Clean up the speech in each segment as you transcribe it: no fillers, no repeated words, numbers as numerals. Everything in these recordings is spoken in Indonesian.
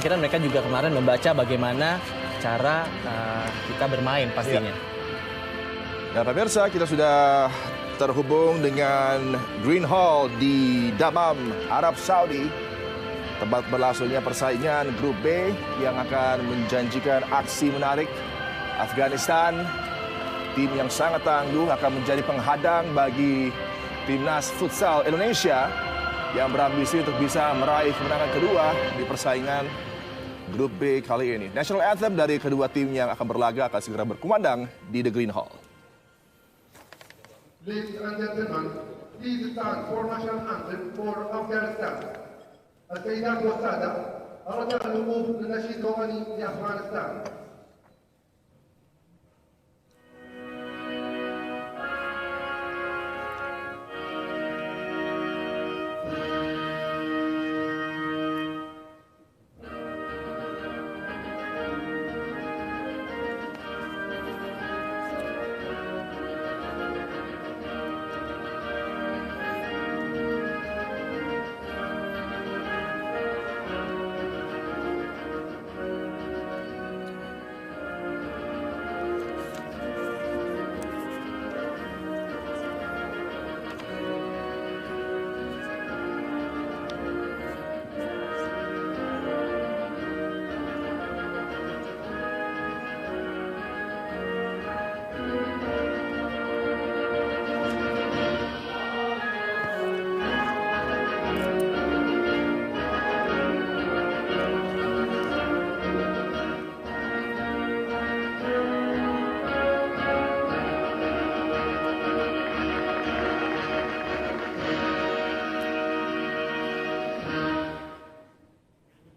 kira mereka juga kemarin membaca bagaimana cara kita bermain pastinya. Dan pemirsa, kita sudah terhubung dengan Green Hall di Dammam, Arab Saudi. Tempat berlangsungnya persaingan Grup B yang akan menjanjikan aksi menarik. Afghanistan, tim yang sangat tangguh, akan menjadi penghadang bagi Timnas Futsal Indonesia yang berambisi untuk bisa meraih kemenangan kedua di persaingan Grup B kali ini. National Anthem dari kedua tim yang akan berlaga akan segera berkumandang di The Green Hall. Ladies and gentlemen, please stand for national anthem for Afghanistan. السيدات والسادة، أرجع الوقوف للنشيد الوطني لأفغانستان.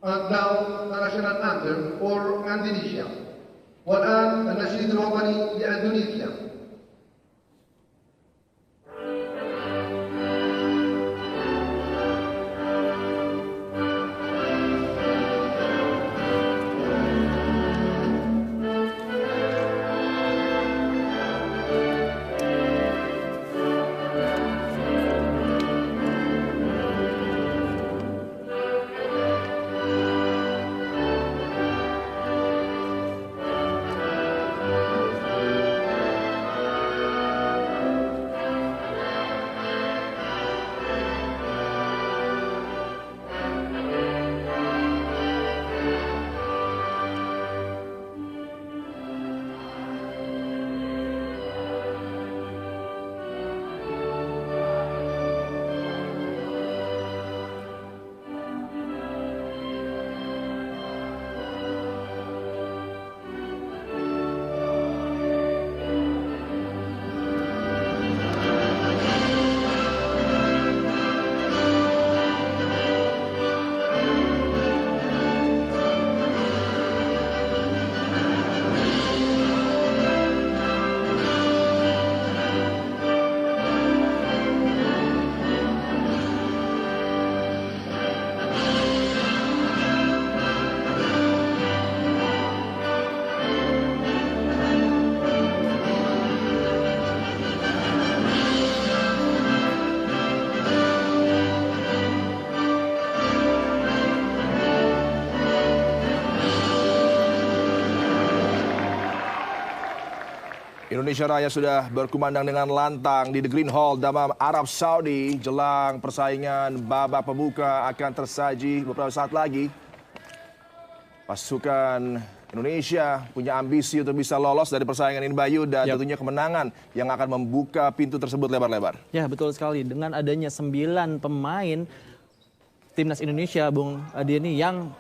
And now the national anthem for Indonesia. والآن النشيد الوطني لإندونيسيا. Indonesia Raya sudah berkumandang dengan lantang di The Green Hall Dammam, Arab Saudi. Jelang persaingan babak pembuka akan tersaji beberapa saat lagi. Pasukan Indonesia punya ambisi untuk bisa lolos dari persaingan ini, Bayu, dan tentunya kemenangan yang akan membuka pintu tersebut lebar-lebar. Ya, betul sekali. Dengan adanya 9 pemain Timnas Indonesia, Bung Adi, ini yang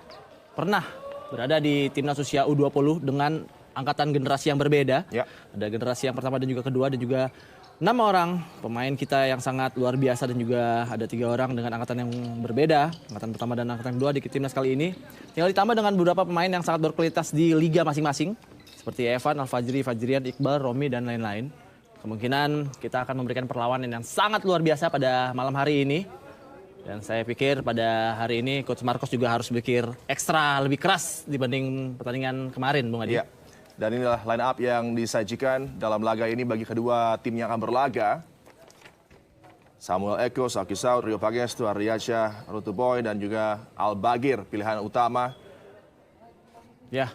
pernah berada di Timnas usia U20 dengan angkatan generasi yang berbeda. Ya. Ada generasi yang pertama dan juga kedua, dan juga 6 orang pemain kita yang sangat luar biasa, dan juga ada 3 orang dengan angkatan yang berbeda, angkatan pertama dan angkatan kedua di Timnas kali ini. Tinggal ditambah dengan beberapa pemain yang sangat berkualitas di liga masing-masing, seperti Evan, Al-Fajri, Fajrian, Iqbal, Romi, dan lain-lain. Kemungkinan kita akan memberikan perlawanan yang sangat luar biasa pada malam hari ini. Dan saya pikir pada hari ini Coach Marcos juga harus berpikir ekstra lebih keras dibanding pertandingan kemarin, Bung Adi. Ya. Dan inilah line up yang disajikan dalam laga ini bagi kedua tim yang akan berlaga. Samuel Eko, Sauki Saud, Rio Pagestu, Ardiansyah, Rutu Boy, dan juga Al Bagir, pilihan utama Ya,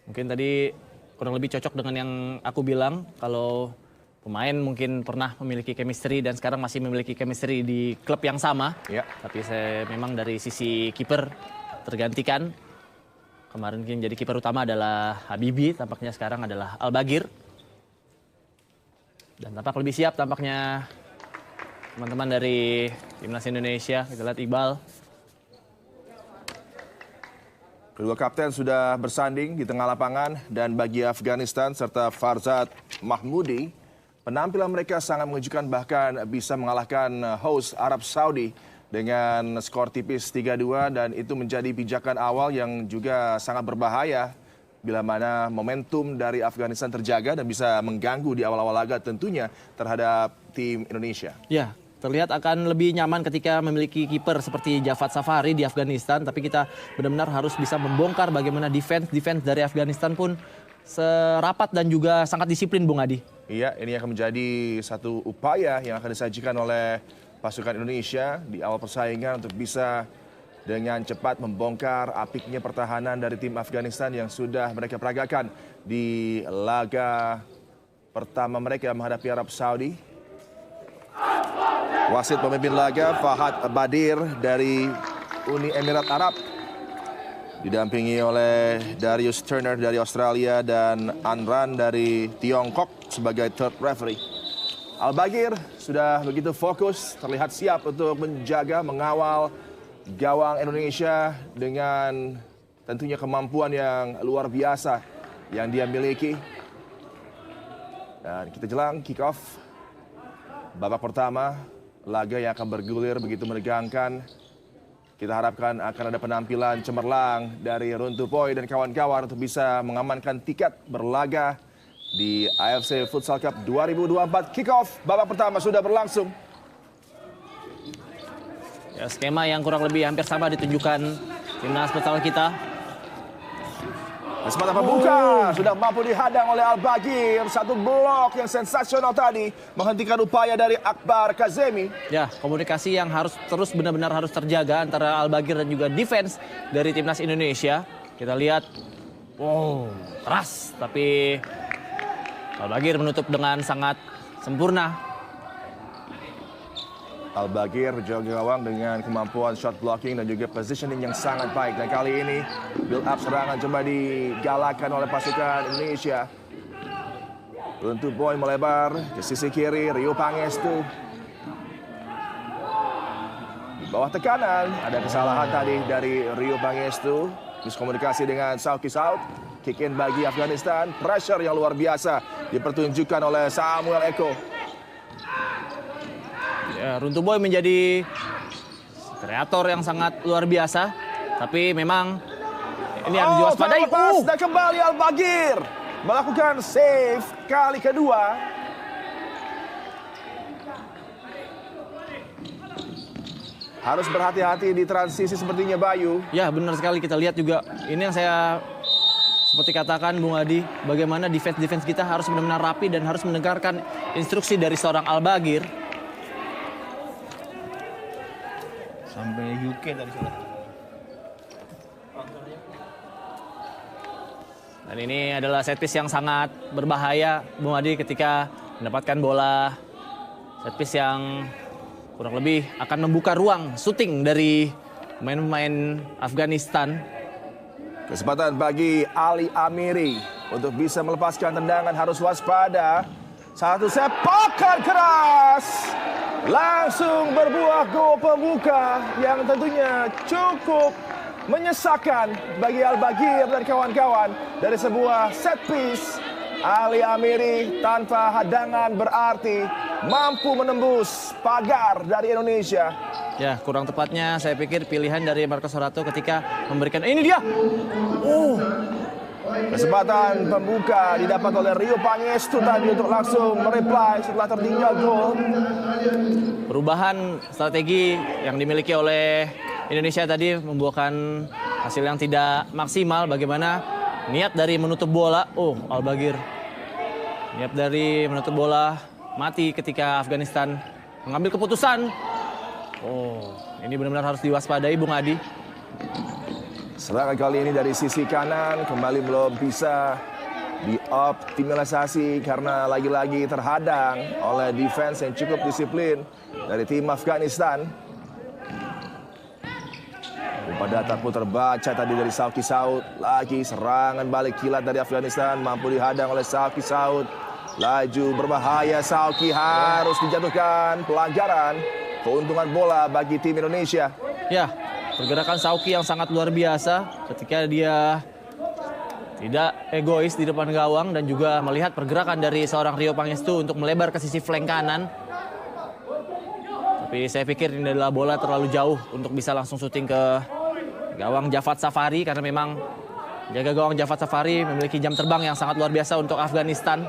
mungkin tadi kurang lebih cocok dengan yang aku bilang. Kalau pemain mungkin pernah memiliki chemistry dan sekarang masih memiliki chemistry di klub yang sama. Ya. Tapi saya memang dari sisi kiper tergantikan. Kemarin yang jadi kiper utama adalah Habibie, tampaknya sekarang adalah Al-Baghir. Dan tampak lebih siap tampaknya teman-teman dari Timnas Indonesia. Kita lihat Iqbal. Kedua kapten sudah bersanding di tengah lapangan dan bagi Afghanistan serta Farzad Mahmudi, penampilan mereka sangat mengejutkan bahkan bisa mengalahkan host Arab Saudi dengan skor tipis 3-2 dan itu menjadi pijakan awal yang juga sangat berbahaya bila mana momentum dari Afghanistan terjaga dan bisa mengganggu di awal-awal laga tentunya terhadap tim Indonesia. Ya, terlihat akan lebih nyaman ketika memiliki kiper seperti Javad Safari di Afghanistan. Tapi kita benar-benar harus bisa membongkar bagaimana defense dari Afghanistan pun serapat dan juga sangat disiplin, Bung Adi. Iya, ini akan menjadi satu upaya yang akan disajikan oleh pasukan Indonesia di awal persaingan untuk bisa dengan cepat membongkar apiknya pertahanan dari tim Afghanistan yang sudah mereka peragakan di laga pertama mereka menghadapi Arab Saudi. Wasit pemimpin laga Fahad Badir dari Uni Emirat Arab. Didampingi oleh Darius Turner dari Australia dan Anran dari Tiongkok sebagai third referee. Al-Baghir sudah begitu fokus, terlihat siap untuk menjaga, mengawal gawang Indonesia dengan tentunya kemampuan yang luar biasa yang dia miliki. Dan kita jelang kick off babak pertama. Laga yang akan bergulir begitu menegangkan. Kita harapkan akan ada penampilan cemerlang dari Runtuh Boy dan kawan-kawan untuk bisa mengamankan tiket berlaga di AFC Futsal Cup 2024. Kick-off babak pertama sudah berlangsung. Ya, skema yang kurang lebih hampir sama ditunjukkan timnas futsal kita. Kesempatan pembuka sudah mampu dihadang oleh Al-Baghir. Satu blok yang sensasional tadi menghentikan upaya dari Akbar Kazemi. Ya, komunikasi yang harus terus benar-benar harus terjaga antara Al-Baghir dan juga defense dari timnas Indonesia. Kita lihat, wow, keras, tapi Al-Baghir menutup dengan sangat sempurna. Al-Baghir jauh gawang dengan kemampuan shot blocking dan juga positioning yang sangat baik. Dan kali ini build up serangan coba digalakan oleh pasukan Indonesia. Runtuh Boy melebar ke sisi kiri, Rio Pangestu. Di bawah tekanan, ada kesalahan tadi dari Rio Pangestu. Miskomunikasi dengan Sauki Saud. Kick in bagi Afghanistan, pressure yang luar biasa dipertunjukkan oleh Samuel Eko. Ya, Runtuh Boy menjadi kreator yang sangat luar biasa, tapi memang ini harus diwaspadai. Dan kembali Al-Baghir melakukan save kali kedua. Harus berhati-hati di transisi sepertinya Bayu. Ya, benar sekali, kita lihat juga. Ini yang saya seperti katakan Bung Adi, bagaimana defense kita harus benar-benar rapi dan harus mendengarkan instruksi dari seorang Al-Baghir. Sampai UK tadi sana. Dan ini adalah set piece yang sangat berbahaya Bung Adi ketika mendapatkan bola. Set piece yang kurang lebih akan membuka ruang shooting dari pemain-pemain Afghanistan. Kesempatan bagi Ali Amiri untuk bisa melepaskan tendangan, harus waspada. Satu sepakan keras. Langsung berbuah gol pembuka yang tentunya cukup menyesakan bagi Al-Baghir dan kawan-kawan dari sebuah set piece. Ali Amiri tanpa hadangan berarti mampu menembus pagar dari Indonesia. Ya, kurang tepatnya saya pikir pilihan dari Marcos Sorato ketika memberikan ini dia. Kesempatan pembuka didapat oleh Rio Pangestu tadi untuk langsung mereply setelah tertinggal gol. Perubahan strategi yang dimiliki oleh Indonesia tadi membuahkan hasil yang tidak maksimal. Bagaimana niat dari menutup bola, Al-Baghir. Niat dari menutup bola mati ketika Afghanistan mengambil keputusan. Ini benar-benar harus diwaspadai Bung Adi. Serangan kali ini dari sisi kanan kembali belum bisa dioptimalisasi karena lagi-lagi terhadang oleh defense yang cukup disiplin dari tim Afghanistan. Umpan datar pun terbaca tadi dari Sauki Saud. Lagi serangan balik kilat dari Afghanistan, mampu dihadang oleh Sauki Saud. Laju berbahaya, Sauki harus dijatuhkan. Pelanggaran, keuntungan bola bagi tim Indonesia. Ya, pergerakan Sauki yang sangat luar biasa ketika dia tidak egois di depan gawang dan juga melihat pergerakan dari seorang Rio Pangestu untuk melebar ke sisi flank kanan. Tapi saya pikir ini adalah bola terlalu jauh untuk bisa langsung syuting ke gawang Javad Safari karena memang jaga gawang Javad Safari memiliki jam terbang yang sangat luar biasa untuk Afghanistan.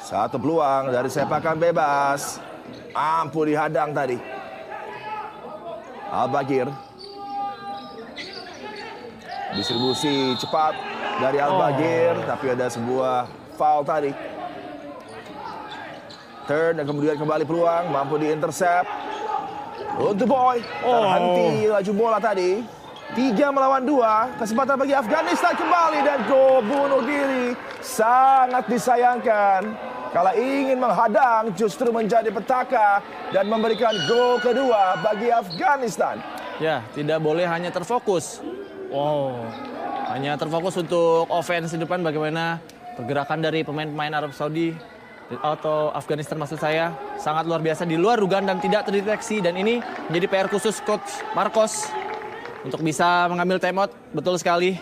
Satu peluang dari sepakan bebas. Mampu dihadang tadi. Al-Bagir. Distribusi cepat dari Al-Bagir, tapi ada sebuah foul tadi. Turn dan kemudian kembali peluang, mampu di-intercept. Untuk Boy, terhenti laju bola tadi. 3 melawan 2, kesempatan bagi Afghanistan kembali dan gol bunuh diri. Sangat disayangkan. Kalau ingin menghadang justru menjadi petaka dan memberikan gol kedua bagi Afghanistan. Ya, tidak boleh hanya terfokus. Hanya terfokus untuk offense di depan bagaimana pergerakan dari pemain-pemain Arab Saudi atau Afghanistan maksud saya sangat luar biasa di luar dugaan dan tidak terdeteksi dan ini menjadi PR khusus Coach Marcos untuk bisa mengambil timeout. Betul sekali.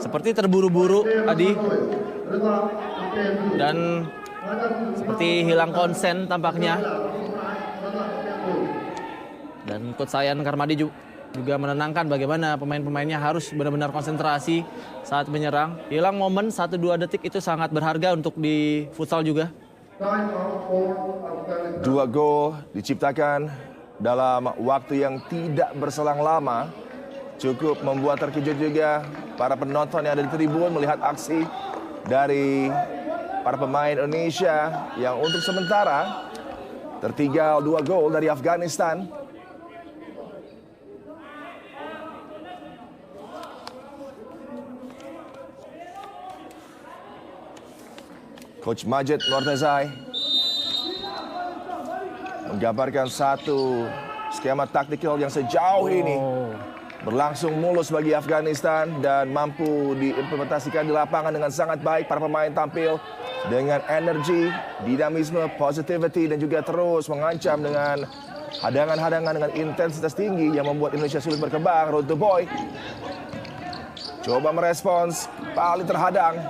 Seperti terburu-buru Adi dan seperti hilang konsen tampaknya. Dan Coach Sayan Karmadi juga menenangkan bagaimana pemain-pemainnya harus benar-benar konsentrasi saat menyerang. Hilang momen 1-2 detik itu sangat berharga untuk di futsal juga. 2 gol diciptakan dalam waktu yang tidak berselang lama. Cukup membuat terkejut juga para penonton yang ada di tribun melihat aksi dari para pemain Indonesia yang untuk sementara tertinggal 2 gol dari Afghanistan. Coach Majid Mortezai menggambarkan satu skema taktikal yang sejauh ini berlangsung mulus bagi Afghanistan dan mampu diimplementasikan di lapangan dengan sangat baik. Para pemain tampil dengan energi, dinamisme, positivity dan juga terus mengancam dengan hadangan-hadangan dengan intensitas tinggi yang membuat Indonesia sulit berkembang. Road to Boy coba merespons, paling terhadang.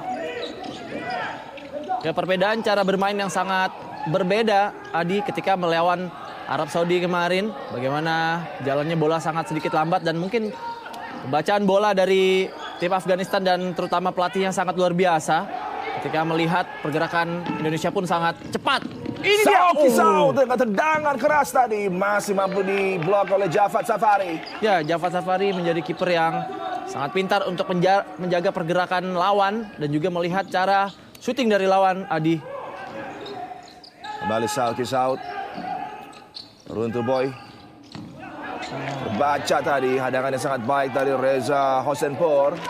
Ya, perbedaan cara bermain yang sangat berbeda Adi ketika melawan Arab Saudi kemarin. Bagaimana jalannya bola sangat sedikit lambat dan mungkin pembacaan bola dari tim Afghanistan dan terutama pelatihnya sangat luar biasa. Ketika melihat pergerakan Indonesia pun sangat cepat. Ini dia. Saud dengan tendangan keras tadi masih mampu diblok oleh Javad Safari. Ya, Javad Safari menjadi kiper yang sangat pintar untuk menjaga pergerakan lawan dan juga melihat cara syuting dari lawan Adi. Kembali Sauki Saud. Runtuh Boy. Terbaca tadi hadangan yang sangat baik dari Reza Hosenpor.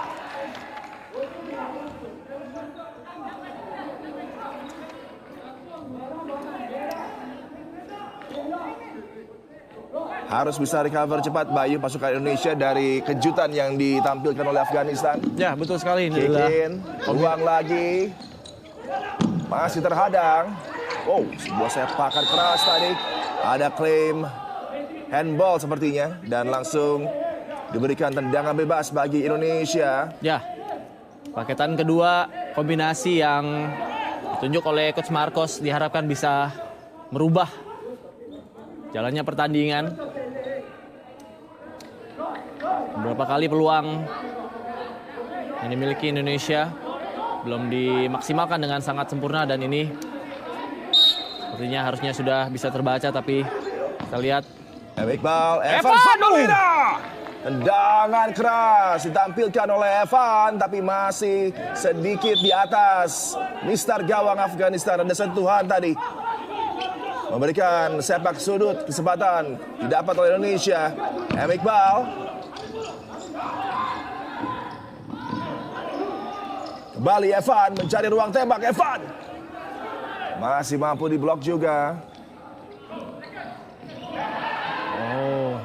Harus bisa recover cepat Bayu pasukan Indonesia dari kejutan yang ditampilkan oleh Afghanistan. Ya, betul sekali. Ini Kick in, peluang lagi. Masih terhadang. Sebuah sepakan keras tadi. Ada klaim handball sepertinya. Dan langsung diberikan tendangan bebas bagi Indonesia. Ya, paketan kedua kombinasi yang ditunjuk oleh Coach Marcos diharapkan bisa merubah jalannya pertandingan. Beberapa kali peluang yang dimiliki Indonesia belum dimaksimalkan dengan sangat sempurna dan ini sepertinya harusnya sudah bisa terbaca, tapi kita lihat Iqbal, Evan Dolina. Tendangan keras ditampilkan oleh Evan tapi masih sedikit di atas mistar gawang Afghanistan. Ada sentuhan tadi memberikan sepak sudut, kesempatan didapat oleh Indonesia. Iqbal Kembali Evan mencari ruang tembak. Evan masih mampu diblok juga. Oh.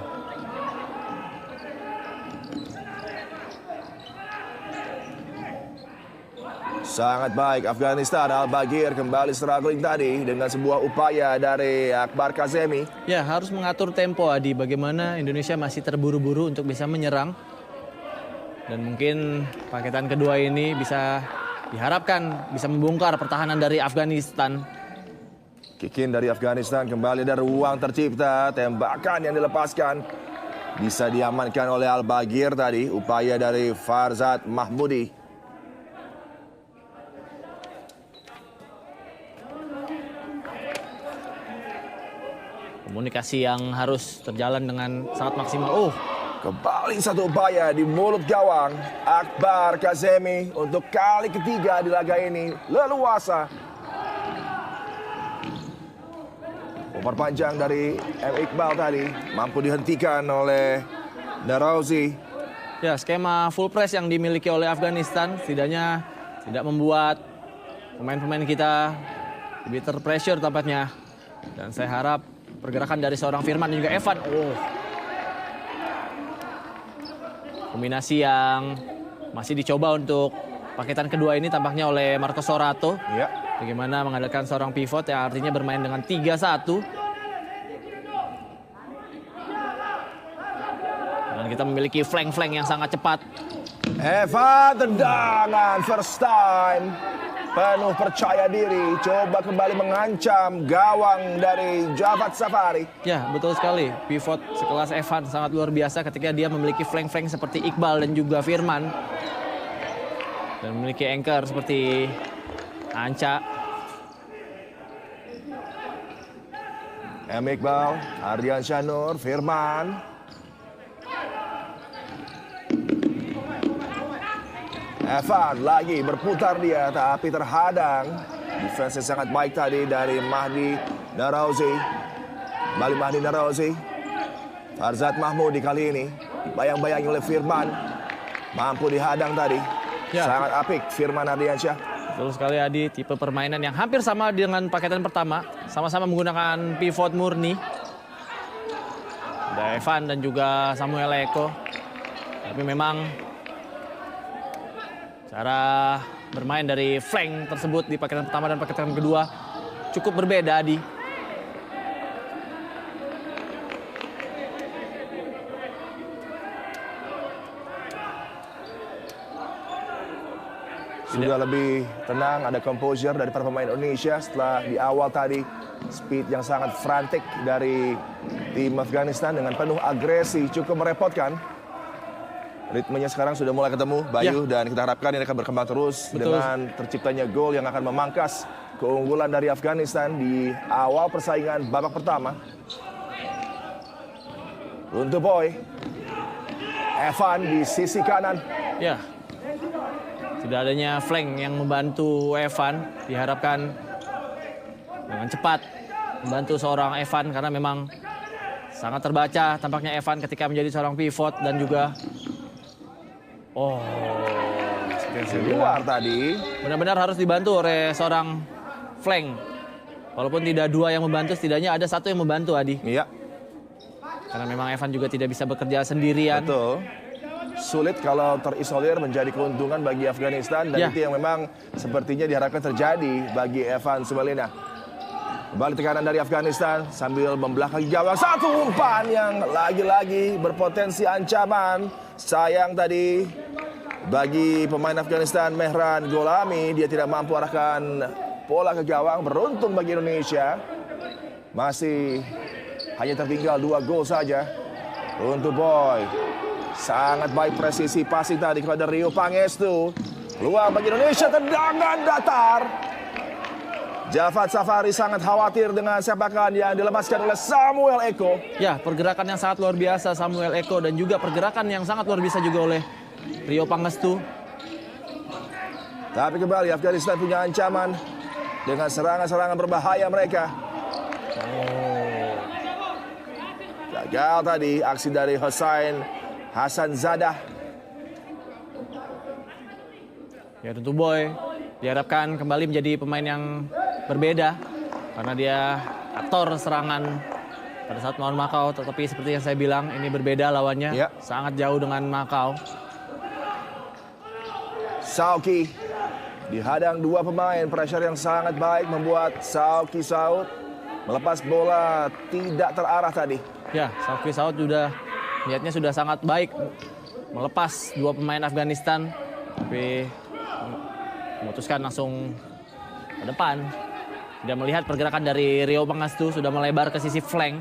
Sangat baik Afghanistan. Al-Baghir kembali struggling tadi dengan sebuah upaya dari Akbar Kazemi. Ya, harus mengatur tempo Adi. Bagaimana Indonesia masih terburu-buru untuk bisa menyerang. Dan mungkin paketan kedua ini bisa diharapkan bisa membongkar pertahanan dari Afghanistan. Kick-in dari Afghanistan, kembali ada ruang tercipta. Tembakan yang dilepaskan bisa diamankan oleh Al-Baghir tadi. Upaya dari Farzad Mahmudi. Komunikasi yang harus terjalan dengan sangat maksimal. Kembali satu upaya di mulut gawang. Akbar Kazemi untuk kali ketiga di laga ini. Leluasa. Umpan panjang dari M. Iqbal tadi. Mampu dihentikan oleh Narouzi. Ya, skema full press yang dimiliki oleh Afghanistan setidaknya tidak membuat pemain-pemain kita lebih terpressure tampaknya. Dan saya harap pergerakan dari seorang Firman dan juga Evan. Kombinasi yang masih dicoba untuk paketan kedua ini tampaknya oleh Marco Sorato. Ya. Bagaimana mengandalkan seorang pivot yang artinya bermain dengan 3-1. Dan kita memiliki flank-flank yang sangat cepat. Evan tendangan first time. Penuh percaya diri, coba kembali mengancam gawang dari Javad Safari. Ya, betul sekali. Pivot sekelas Evan sangat luar biasa ketika dia memiliki flank-flank seperti Iqbal dan juga Firman. Dan memiliki anchor seperti Anca. M. Iqbal, Ardian Syanur, Firman. Evan lagi berputar dia tapi terhadang. Defense sangat baik tadi dari Mahdi Narouzi. Kembali Mahdi Narouzi. Farzad Mahmudi kali ini bayang-bayangi oleh Firman. Mampu dihadang tadi. Ya. Sangat apik Firman Ardiansyah. Betul sekali Adi, tipe permainan yang hampir sama dengan paketan pertama. Sama-sama menggunakan pivot murni. Ada Evan dan juga Samuel Eko. Tapi memang cara bermain dari flank tersebut di paketan pertama dan paketan kedua cukup berbeda, Adi. Sudah lebih tenang, ada composure dari para pemain Indonesia setelah di awal tadi speed yang sangat frantic dari tim Afghanistan dengan penuh agresi cukup merepotkan. Ritmenya sekarang sudah mulai ketemu Bayu dan kita harapkan ini akan berkembang terus. Betul. Dengan terciptanya gol yang akan memangkas keunggulan dari Afghanistan di awal persaingan babak pertama. Untuk Boy, Evan di sisi kanan. Ya, tidak adanya flank yang membantu Evan diharapkan dengan cepat membantu seorang Evan karena memang sangat terbaca tampaknya Evan ketika menjadi seorang pivot dan juga luar tadi. Benar-benar harus dibantu oleh seorang flank. Walaupun tidak dua yang membantu, setidaknya ada satu yang membantu, Adi. Iya. Karena memang Evan juga tidak bisa bekerja sendirian. Betul. Sulit kalau terisolir menjadi keuntungan bagi Afghanistan. Dan itu yang memang sepertinya diharapkan terjadi bagi Evan Sumelina. Kembali tekanan dari Afghanistan sambil membelakangi gawang. Satu umpan yang lagi-lagi berpotensi ancaman. Sayang tadi bagi pemain Afghanistan Mehran Golami, dia tidak mampu arahkan bola ke gawang. Beruntung bagi Indonesia, masih hanya tertinggal 2 gol saja. Untuk Boy, sangat baik presisi passing tadi kepada Rio Pangestu. Luar bagi Indonesia, tendangan datar. Javad Safari sangat khawatir dengan sepakan yang dilepaskan oleh Samuel Eko. Ya, pergerakan yang sangat luar biasa Samuel Eko dan juga pergerakan yang sangat luar biasa juga oleh Rio Pangestu. Tapi kembali Afghanistan punya ancaman dengan serangan-serangan berbahaya mereka. Gagal tadi aksi dari Hussein Hasan Zadah. Ya tentu Boy diharapkan kembali menjadi pemain yang berbeda karena dia aktor serangan pada saat melawan Macau, tetapi seperti yang saya bilang ini berbeda lawannya, Ya. sangat jauh dengan Macau. Sauki dihadang dua pemain, pressure yang sangat baik membuat Sauki Saud melepas bola tidak terarah tadi. Ya, Sauki Saud sudah niatnya sudah sangat baik melepas dua pemain Afghanistan, tapi memutuskan langsung ke depan. Dia melihat pergerakan dari Rio Pangastu sudah melebar ke sisi flank.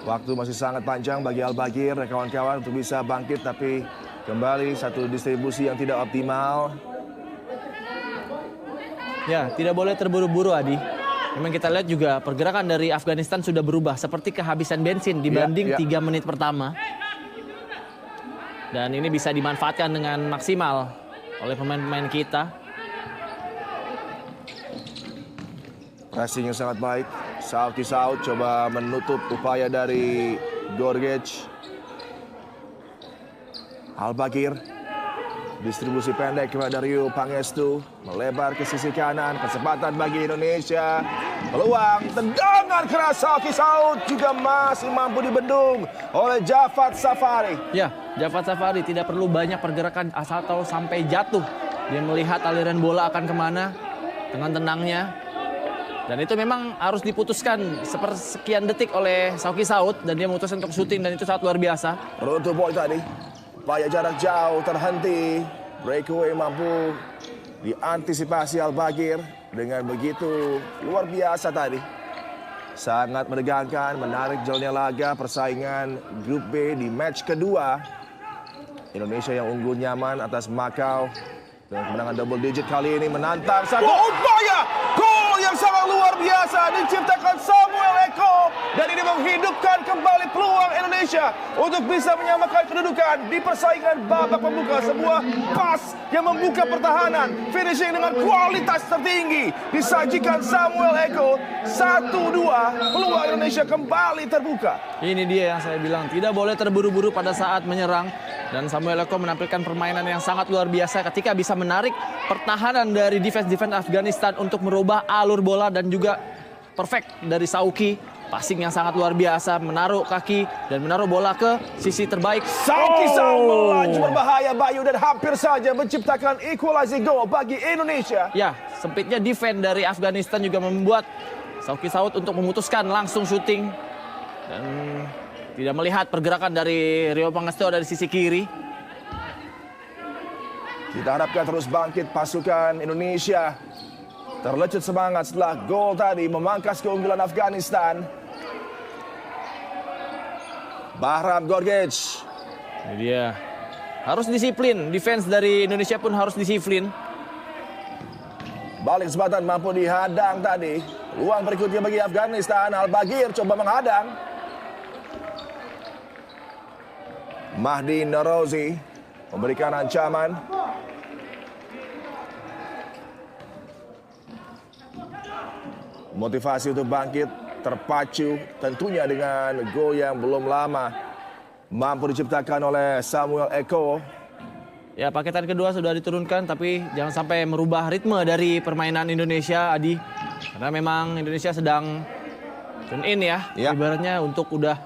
Waktu masih sangat panjang bagi Al-Baghir dan kawan-kawan untuk bisa bangkit, tapi kembali satu distribusi yang tidak optimal. Ya, tidak boleh terburu-buru Adi. Memang kita lihat juga pergerakan dari Afghanistan sudah berubah seperti kehabisan bensin dibanding 3 menit pertama. Dan ini bisa dimanfaatkan dengan maksimal oleh pemain-pemain kita. Pressing yang sangat baik. Sauki Saud coba menutup upaya dari Gorgej. Al-Baghir. Distribusi pendek kepada Rio Pangestu. Melebar ke sisi kanan. Kesempatan bagi Indonesia. Peluang. Tendangan keras Sauki Saud juga masih mampu dibendung oleh Jafat Safari. Ya, Jafat Safari tidak perlu banyak pergerakan asal tahu sampai jatuh. Dia melihat aliran bola akan kemana dengan tenangnya. Dan itu memang harus diputuskan sepersekian detik oleh Sauki Saud. Dan dia memutuskan untuk syuting dan itu sangat luar biasa. Runtuh boy tadi. Upaya jarak jauh terhenti. Breakaway mampu diantisipasi Al-Baghir. Dengan begitu luar biasa tadi. Sangat menegangkan, menarik jalannya laga persaingan grup B di match kedua. Indonesia yang unggul nyaman atas Macau. Dengan kemenangan double digit kali ini menantang satu upaya gol yang sangat luar biasa diciptakan Samuel Eko, dan ini menghidupkan kembali peluang Indonesia untuk bisa menyamakan kedudukan di persaingan babak pembuka. Sebuah pas yang membuka pertahanan, finishing dengan kualitas tertinggi disajikan Samuel Eko. 1-2, peluang Indonesia kembali terbuka. Ini dia yang saya bilang, tidak boleh terburu-buru pada saat menyerang. Dan Samuel Eko menampilkan permainan yang sangat luar biasa ketika bisa menarik pertahanan dari defense Afghanistan untuk merubah alur bola, dan juga perfect dari Sauki. Passing yang sangat luar biasa, menaruh kaki dan menaruh bola ke sisi terbaik. Sauki Saud melaju berbahaya Bayu dan hampir saja menciptakan equalizing goal bagi Indonesia. Ya, sempitnya defense dari Afghanistan juga membuat Sauki Saud untuk memutuskan langsung syuting. Dan tidak melihat pergerakan dari Rio Pangestu dari sisi kiri. Kita harapkan terus bangkit pasukan Indonesia. Terlecut semangat setelah gol tadi memangkas keunggulan Afghanistan. Bahram Gorgej. Ini dia. Harus disiplin. Defense dari Indonesia pun harus disiplin. Balik kesempatan mampu dihadang tadi. Luang berikutnya bagi Afghanistan. Al-Baghir coba menghadang. Mahdi Norozi memberikan ancaman. Motivasi untuk bangkit terpacu tentunya dengan gol yang belum lama mampu diciptakan oleh Samuel Eko. Ya, paketan kedua sudah diturunkan, tapi jangan sampai merubah ritme dari permainan Indonesia, Adi. Karena memang Indonesia sedang tune in ya. Ibaratnya untuk udah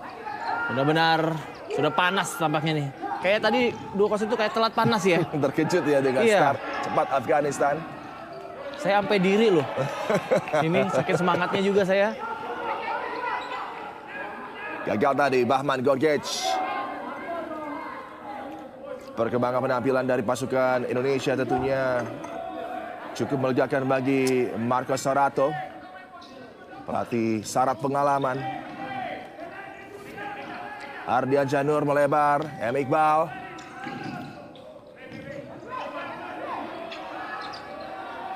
benar sudah panas tampaknya nih. Kayak tadi 2-0 itu kayak telat panas ya. Terkejut ya dengan start cepat Afghanistan. Saya sampai diri loh. Ini sakit semangatnya juga saya. Gagal tadi Bahman Gorgej. Perkembangan penampilan dari pasukan Indonesia tentunya cukup melegakan bagi Marcos Sorato. Pelatih syarat pengalaman. Ardian Janur melebar, M. Iqbal.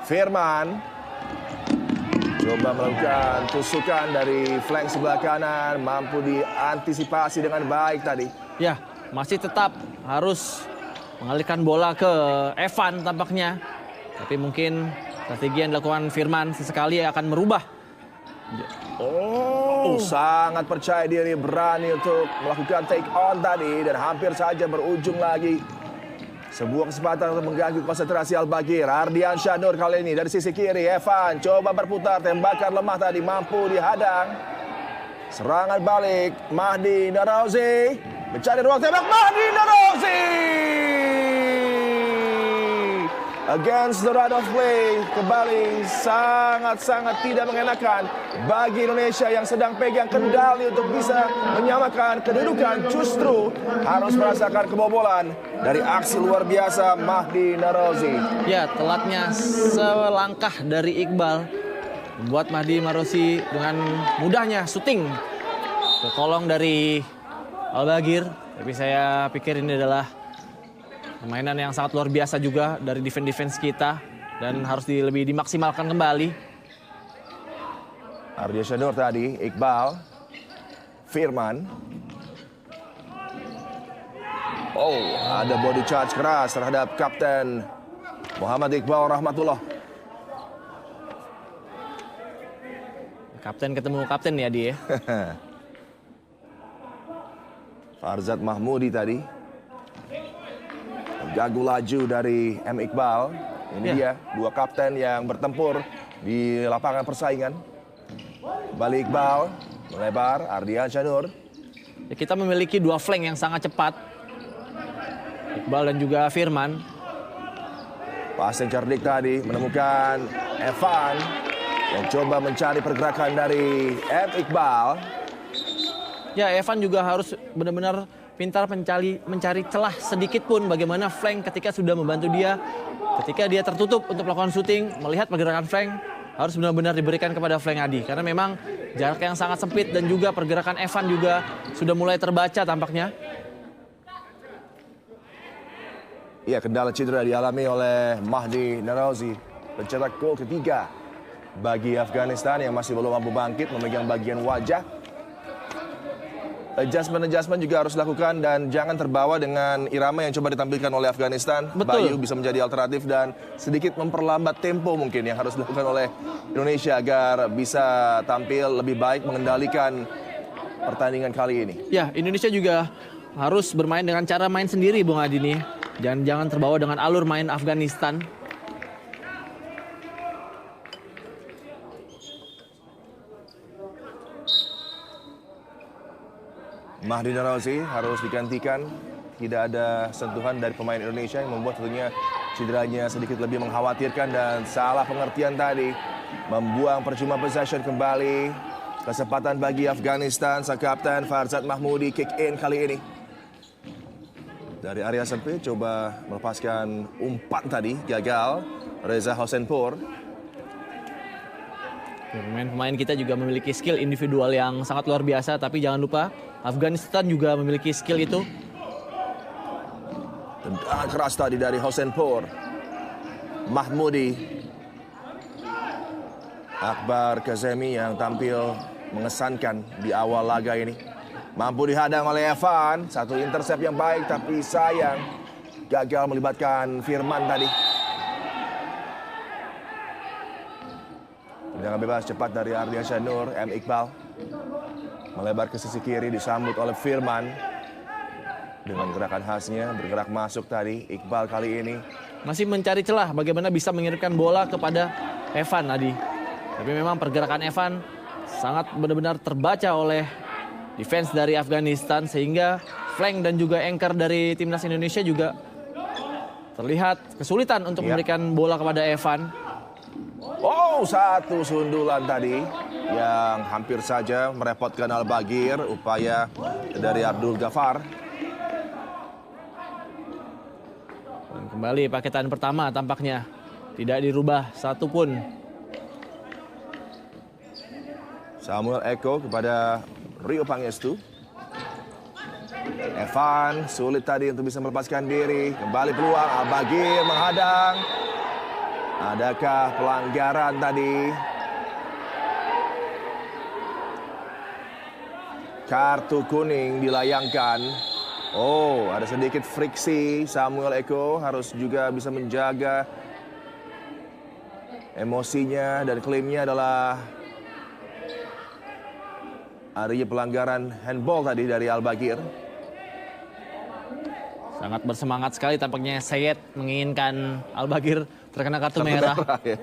Firman coba melakukan tusukan dari flank sebelah kanan, mampu diantisipasi dengan baik tadi. Ya, masih tetap harus mengalihkan bola ke Evan tampaknya. Tapi mungkin strategi yang dilakukan Firman sesekali akan merubah. Oh, Oh, sangat percaya diri, berani untuk melakukan take on tadi dan hampir saja berujung lagi. Sebuah kesempatan untuk mengganggu konsentrasi Al-Baghir. Ardian Syanur kali ini dari sisi kiri. Evan coba berputar, tembakan lemah tadi mampu dihadang. Serangan balik, Mahdi Narouzi mencari ruang tembak. Mahdi Narouzi against the right of play. Kembali sangat-sangat tidak mengenakan bagi Indonesia yang sedang pegang kendali untuk bisa menyamakan kedudukan. Justru harus merasakan kebobolan dari aksi luar biasa Mahdi Narouzi. Ya, telatnya selangkah dari Iqbal membuat Mahdi Narouzi dengan mudahnya syuting ke kolong dari Al-Baghir. Tapi saya pikir ini adalah permainan yang sangat luar biasa juga dari defense kita dan harus lebih dimaksimalkan kembali. Ardian Syanur tadi, Iqbal, Firman. Oh, ada body charge keras terhadap Kapten Muhammad Iqbal Rahmatullah. Kapten ketemu kapten ya dia. Farzad Mahmudi tadi. Gagu laju dari M. Iqbal. Ini dia, dua kapten yang bertempur di lapangan persaingan. Balik Iqbal, melebar, Ardian Syanur. Ya, kita memiliki dua flank yang sangat cepat. Iqbal dan juga Firman. Passing cerdik tadi, menemukan Evan yang coba mencari pergerakan dari M. Iqbal. Ya, Evan juga harus benar-benar pintar mencari celah sedikit pun bagaimana flank ketika sudah membantu dia. Ketika dia tertutup untuk melakukan syuting, melihat pergerakan flank harus benar-benar diberikan kepada flank Adi. Karena memang jarak yang sangat sempit dan juga pergerakan Evan juga sudah mulai terbaca tampaknya. Iya, kendala cedera dialami oleh Mahdi Narouzi. Pencetak gol ketiga bagi Afghanistan yang masih belum mampu bangkit, memegang bagian wajah. Adjustment juga harus dilakukan dan jangan terbawa dengan irama yang coba ditampilkan oleh Afghanistan. Betul. Bayu bisa menjadi alternatif dan sedikit memperlambat tempo mungkin yang harus dilakukan oleh Indonesia agar bisa tampil lebih baik mengendalikan pertandingan kali ini. Ya, Indonesia juga harus bermain dengan cara main sendiri, Bung Adi nih. Jangan terbawa dengan alur main Afghanistan. Mahdi Narouzi harus digantikan. Tidak ada sentuhan dari pemain Indonesia yang membuat tentunya cederanya sedikit lebih mengkhawatirkan dan salah pengertian tadi. Membuang percuma possession kembali. Kesempatan bagi Afghanistan, sang kapten Farzad Mahmudi kick in kali ini. Dari area sempit coba melepaskan umpan tadi, gagal. Reza Hosenpur. Pemain-pemain kita juga memiliki skill individual yang sangat luar biasa, tapi jangan lupa Afghanistan juga memiliki skill itu. Tendangan keras tadi dari Hosenpur. Mahmudi. Akbar Kazemi yang tampil mengesankan di awal laga ini. Mampu dihadang oleh Evan. Satu intercept yang baik tapi sayang gagal melibatkan Firman tadi. Tendangan bebas cepat dari Ardian Syanur, M. Iqbal. Melebar ke sisi kiri disambut oleh Firman. Dengan gerakan khasnya bergerak masuk tadi. Iqbal kali ini Masih mencari celah bagaimana bisa mengirimkan bola kepada Evan Adi. Tapi memang pergerakan Evan sangat benar-benar terbaca oleh defense dari Afghanistan. Sehingga flank dan juga anchor dari timnas Indonesia juga terlihat kesulitan untuk memberikan bola kepada Evan. oh, satu sundulan tadi yang hampir saja merepotkan Al-Baghir. Upaya dari Abdul Ghaffar. Dan kembali paketan pertama tampaknya tidak dirubah satupun. Samuel Eko kepada Rio Pangestu. Evan sulit tadi untuk bisa melepaskan diri. Kembali peluang, Al-Baghir menghadang. Adakah pelanggaran tadi? Kartu kuning dilayangkan. Oh, ada sedikit friksi. Samuel Eko harus juga bisa menjaga emosinya dan klaimnya adalah Adanya pelanggaran handball tadi dari Al-Baghir. Sangat bersemangat sekali tampaknya Sayed menginginkan Al-Baghir terkena kartu merah. Ya.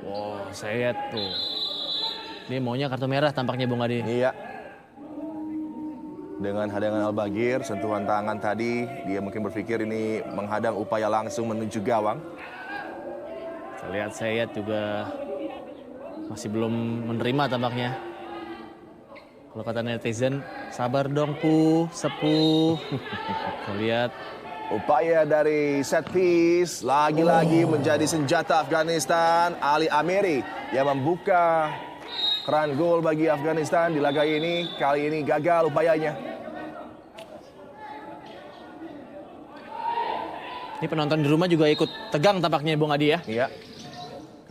Wow, Sayed tuh. Dia maunya kartu merah tampaknya Bung Adi. Iya. Dengan hadangan Al-Baghir, sentuhan tangan tadi, dia mungkin berpikir ini menghadang upaya langsung menuju gawang. Kita lihat Sayed juga masih belum menerima tampaknya. Kalau kata netizen, sabar dong Sepuh. Kita lihat Upaya dari set piece, lagi-lagi menjadi senjata Afghanistan. Ali Amiri yang membuka keran gol bagi Afghanistan di laga ini. Kali ini gagal upayanya. ini penonton di rumah juga ikut tegang tampaknya Bung Adi ya. Iya.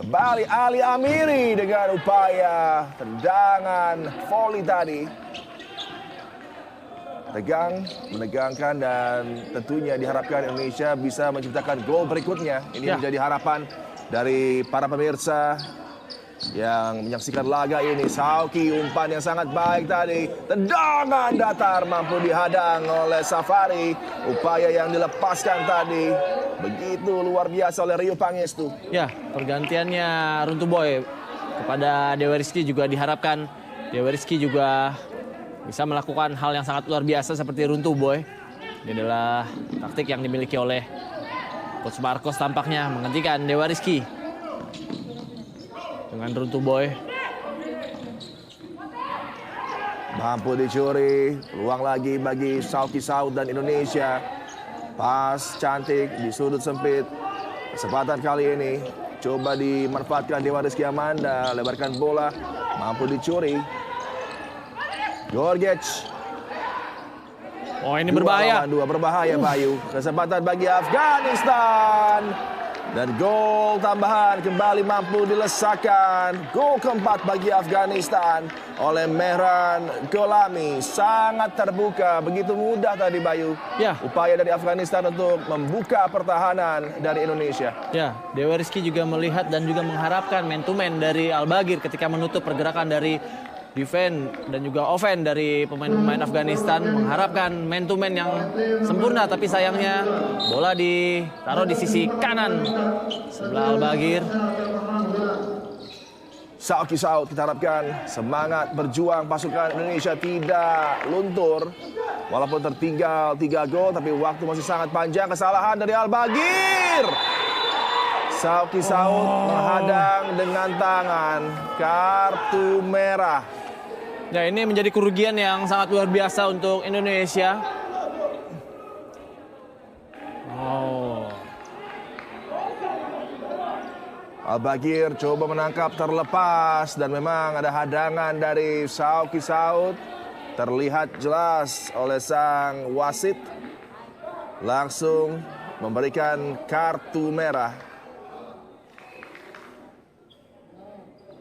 Kembali Ali Amiri dengan upaya tendangan volley tadi. Tegang, menegangkan, dan tentunya diharapkan Indonesia bisa menciptakan gol berikutnya. Ini menjadi harapan dari para pemirsa yang menyaksikan laga ini. Sauki, umpan yang sangat baik tadi. Tendangan datar mampu dihadang oleh Safari. Upaya yang dilepaskan tadi begitu luar biasa oleh Rio Pangestu. Ya, pergantiannya Runtuh Boy kepada Dewa Rizky juga diharapkan Dewa Rizky juga bisa melakukan hal yang sangat luar biasa seperti Runtuh Boy. Ini adalah taktik yang dimiliki oleh Coach Marcos tampaknya menggantikan Dewa Rizky dengan Runtuh Boy. Mampu dicuri, peluang lagi bagi Sauki Saud dan Indonesia. Pas cantik di sudut sempit. Kesempatan kali ini coba dimanfaatkan Dewa Rizky Amanda, lebarkan bola, mampu dicuri. Gorgec. Oh, ini berbahaya. Dua berbahaya Bayu. Kesempatan bagi Afghanistan. Dan gol tambahan kembali mampu dilesakan. Gol keempat bagi Afghanistan oleh Mehran Golami. Sangat terbuka, begitu mudah tadi Bayu. Ya. Upaya dari Afghanistan untuk membuka pertahanan dari Indonesia. Ya, Dewa Rizky juga melihat dan juga mengharapkan man to man dari Al-Baghir ketika menutup pergerakan dari defense dan juga offense dari pemain-pemain Afghanistan, mengharapkan man to man yang sempurna, tapi sayangnya bola ditaruh di sisi kanan sebelah Al-Baghir. Sauki Saud, kita harapkan semangat berjuang pasukan Indonesia tidak luntur. Walaupun tertinggal 3 gol, tapi waktu masih sangat panjang. Kesalahan dari Al-Baghir. Sauki Saud menghadang dengan tangan. Kartu merah. Ya, ini menjadi kerugian yang sangat luar biasa untuk Indonesia. Oh. Al-Baghir coba menangkap terlepas dan memang ada hadangan dari Sauki Saud. Terlihat jelas oleh sang wasit. Langsung memberikan kartu merah.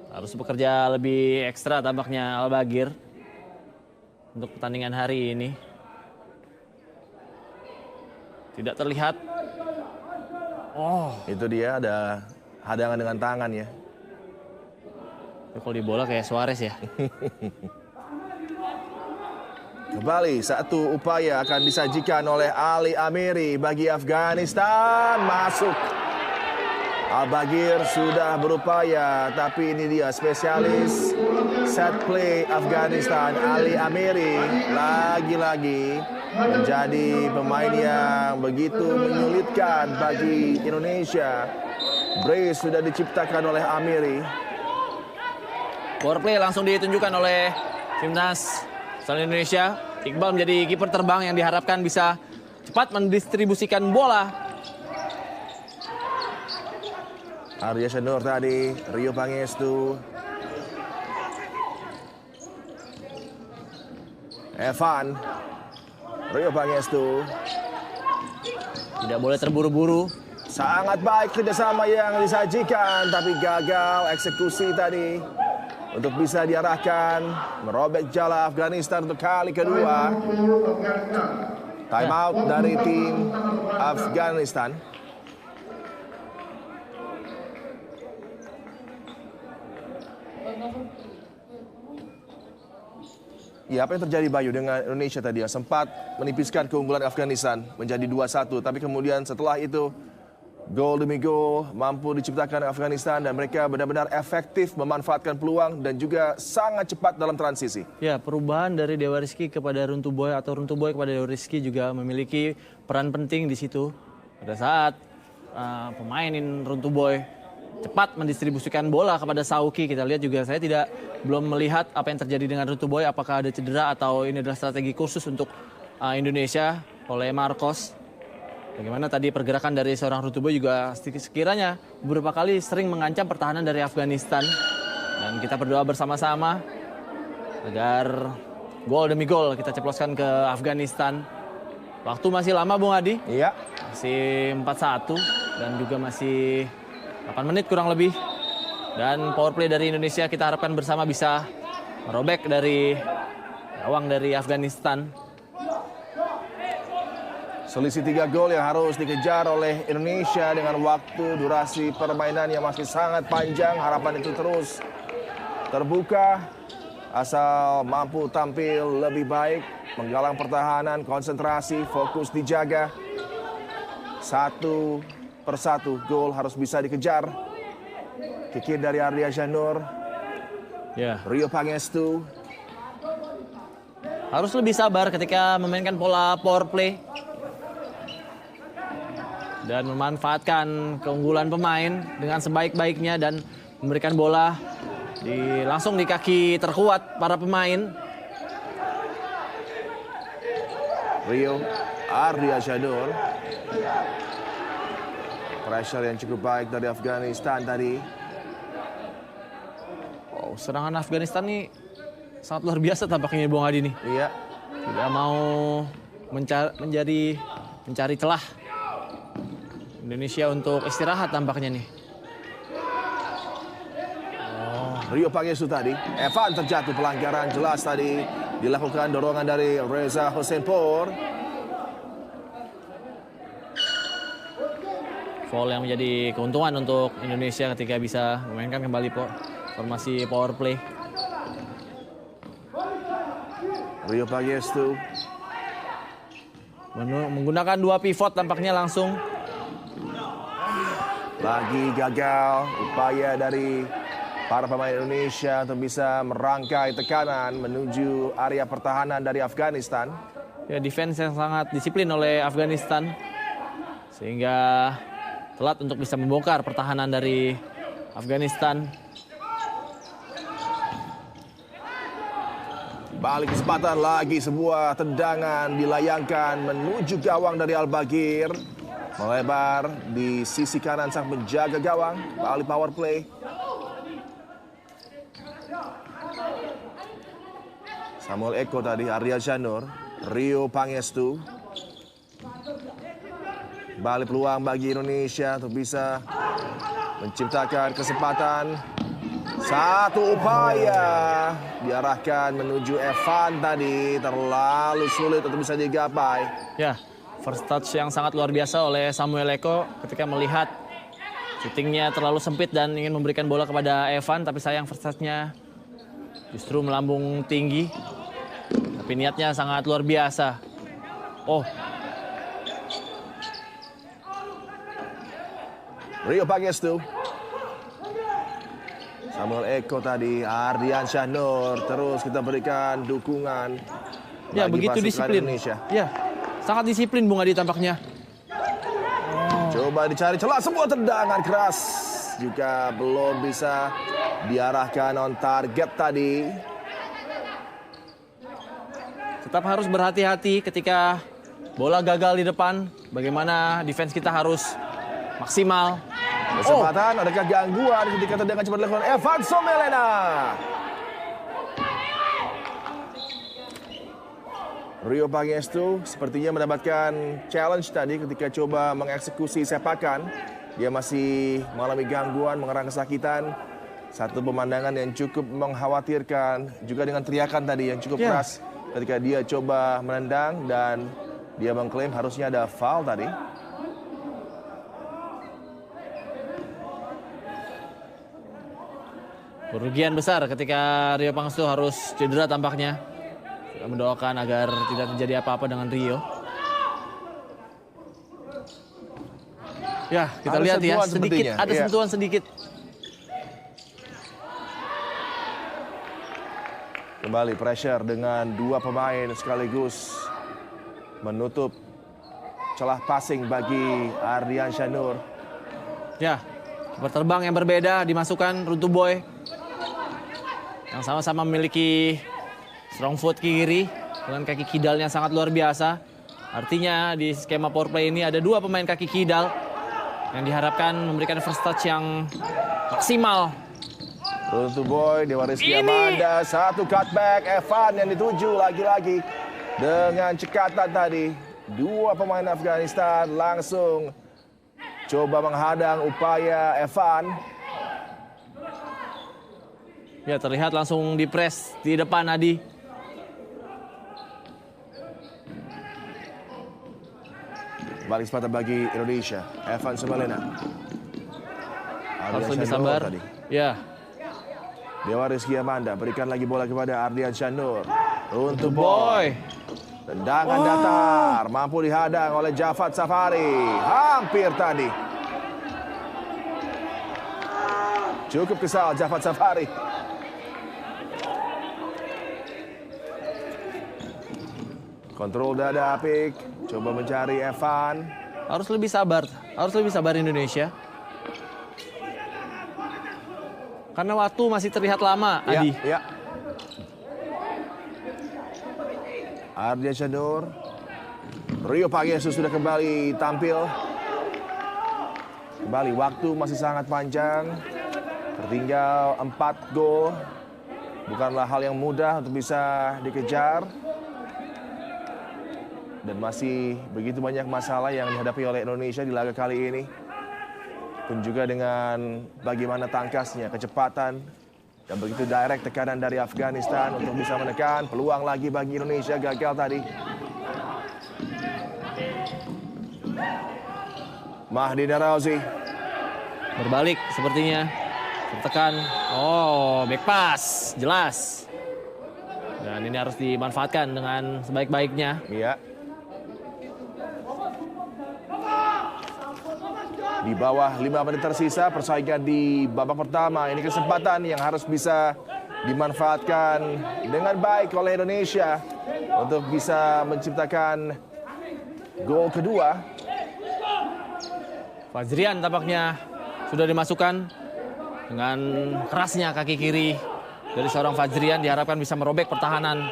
Harus bekerja lebih ekstra tampaknya Al-Baghir untuk pertandingan hari ini. Tidak terlihat. Oh, Itu dia ada hadangan dengan tangan ya. kalau di bola kayak Suarez ya. Kembali satu upaya akan disajikan oleh Ali Amiri bagi Afghanistan. Masuk. Al-Baghir sudah berupaya, tapi ini dia spesialis set play Afghanistan. Ali Amiri lagi-lagi menjadi pemain yang begitu menyulitkan bagi Indonesia. Brace sudah diciptakan oleh Amiri. Power play langsung ditunjukkan oleh timnas asal Indonesia. Iqbal menjadi kiper terbang yang diharapkan bisa cepat mendistribusikan bola. Arya Shenur tadi, Rio Pangestu. Evan. Rio Pangestu. Tidak boleh terburu-buru. Sangat baik kerjasama yang disajikan, tapi gagal eksekusi tadi. Untuk bisa diarahkan, merobek jala Afghanistan untuk kali kedua. Time out dari tim Afghanistan. Ya, apa yang terjadi Bayu dengan Indonesia tadi ya? Sempat menipiskan keunggulan Afghanistan menjadi 2-1, tapi kemudian setelah itu gol demi gol mampu diciptakan Afghanistan dan mereka benar-benar efektif memanfaatkan peluang dan juga sangat cepat dalam transisi. Ya, perubahan dari Dewa Rizky kepada Runtuh Boy atau Runtuh Boy kepada Dewa Rizky juga memiliki peran penting di situ. Pada saat pemainin Runtuh Boy cepat mendistribusikan bola kepada Sauki, kita lihat juga saya belum melihat apa yang terjadi dengan Runtuh Boy, apakah ada cedera atau ini adalah strategi khusus untuk Indonesia oleh Marcos. Bagaimana tadi pergerakan dari seorang Runtuh Boy juga sekiranya beberapa kali sering mengancam pertahanan dari Afghanistan. Dan kita berdoa bersama-sama agar gol demi gol kita ceploskan ke Afghanistan. Waktu masih lama Bung Adi. Iya. Masih 4-1 dan juga masih 8 menit kurang lebih. Dan power play dari Indonesia kita harapkan bersama bisa merobek dari gawang dari Afghanistan. Selisih 3 gol yang harus dikejar oleh Indonesia dengan waktu durasi permainan yang masih sangat panjang. Harapan itu terus terbuka asal mampu tampil lebih baik, menggalang pertahanan, konsentrasi, fokus dijaga. Satu persatu gol harus bisa dikejar. Kikir dari Ardia Janur, Rio Pangestu. Harus lebih sabar ketika memainkan pola power play dan memanfaatkan keunggulan pemain dengan sebaik-baiknya dan memberikan bola langsung di kaki terkuat para pemain. Rio Ardia Janur. Pressure yang cukup baik dari Afghanistan tadi. Serangan Afghanistan nih sangat luar biasa tampaknya Bung Adi nih. Iya. Tidak mau mencari celah Indonesia untuk istirahat tampaknya nih. Rio Pangestu tadi. Evan terjatuh, pelanggaran jelas tadi. Dilakukan dorongan dari Reza Hossein-Pour. Foul yang menjadi keuntungan untuk Indonesia ketika bisa memainkan kembali formasi power play. Rio Pangestu menggunakan 2 pivot tampaknya langsung. Lagi gagal upaya dari para pemain Indonesia untuk bisa merangkai tekanan menuju area pertahanan dari Afghanistan. Ya, defense yang sangat disiplin oleh Afghanistan sehingga telat untuk bisa membongkar pertahanan dari Afghanistan. Balik kesempatan lagi, sebuah tendangan dilayangkan menuju gawang dari Al-Bagir. Melebar di sisi kanan sang menjaga gawang. Balik power play. Samuel Eko tadi, Ardia Janur, Rio Pangestu. Balik peluang bagi Indonesia untuk bisa menciptakan kesempatan. Satu upaya diarahkan menuju Evan tadi, terlalu sulit untuk bisa digapai. Ya, first touch yang sangat luar biasa oleh Samuel Eko ketika melihat shootingnya terlalu sempit dan ingin memberikan bola kepada Evan, tapi sayang first touch-nya justru melambung tinggi. Tapi niatnya sangat luar biasa. Rio Pangestu. Samuel Eko tadi, Ardian Syahnur, terus kita berikan dukungan. Ya, begitu disiplin. Indonesia. Ya, sangat disiplin Bung Adi tampaknya. Coba dicari celah, sebuah tendangan keras. Juga belum bisa diarahkan on target tadi. Tetap harus berhati-hati ketika bola gagal di depan. Bagaimana defense kita harus maksimal. Kesempatan, adakah gangguan ketika tendangan cepat dilakukan Evan Somelena. Rio Pangestu sepertinya mendapatkan challenge tadi ketika coba mengeksekusi sepakan. Dia masih mengalami gangguan, mengerang kesakitan. Satu pemandangan yang cukup mengkhawatirkan, juga dengan teriakan tadi yang cukup keras ketika dia coba menendang dan dia mengklaim harusnya ada foul tadi. Kerugian besar ketika Rio Pangstu harus cedera tampaknya. Kita mendoakan agar tidak terjadi apa-apa dengan Rio. Ya, kita Ada lihat ya, sentuhan sedikit sepertinya, ada iya. sentuhan sedikit. Kembali pressure dengan dua pemain sekaligus menutup celah passing bagi Ardian Syanur. Ya, kiper terbang yang berbeda dimasukkan Runtuh Boy. Yang sama-sama memiliki strong foot kiri dengan kaki kidalnya sangat luar biasa. Artinya di skema power play ini ada dua pemain kaki kidal yang diharapkan memberikan first touch yang maksimal. Runtuh Boy, Dewa Rizky Ini. Amanda, satu cutback, Evan yang dituju lagi-lagi dengan cekatan tadi. Dua pemain Afghanistan langsung coba menghadang upaya Evan. Ya, terlihat langsung dipres di depan Adi. Balik sepatah bagi Indonesia, Evan Sumalena. Harus Ardian lebih Syanur sabar. tadi. Ya, Dewa Rizky Amanda berikan lagi bola kepada Ardian Syanur. Runtuh Boy. Boy. Tendangan datar, mampu dihadang oleh Jafat Safari. Hampir tadi. Cukup kesal Jafat Safari. Kontrol dada apik, coba mencari Evan. Harus lebih sabar Indonesia. Karena waktu masih terlihat lama, Adi. Ya. Ardian Syanur. Rio Pangiestu sudah kembali tampil. Kembali, waktu masih sangat panjang. Tertinggal 4 gol. Bukanlah hal yang mudah untuk bisa dikejar. Dan masih begitu banyak masalah yang dihadapi oleh Indonesia di laga kali ini. Pun juga dengan bagaimana tangkasnya, kecepatan, dan begitu direct tekanan dari Afghanistan untuk bisa menekan. Peluang lagi bagi Indonesia, gagal tadi. Mahdi Narauzi. Berbalik sepertinya. Tertekan. Oh, back pass. Jelas. Dan ini harus dimanfaatkan dengan sebaik-baiknya. Iya. Di bawah 5 menit tersisa, persaingan di babak pertama. Ini kesempatan yang harus bisa dimanfaatkan dengan baik oleh Indonesia untuk bisa menciptakan gol kedua. Fajrian tampaknya sudah dimasukkan dengan kerasnya kaki kiri dari seorang Fajrian, diharapkan bisa merobek pertahanan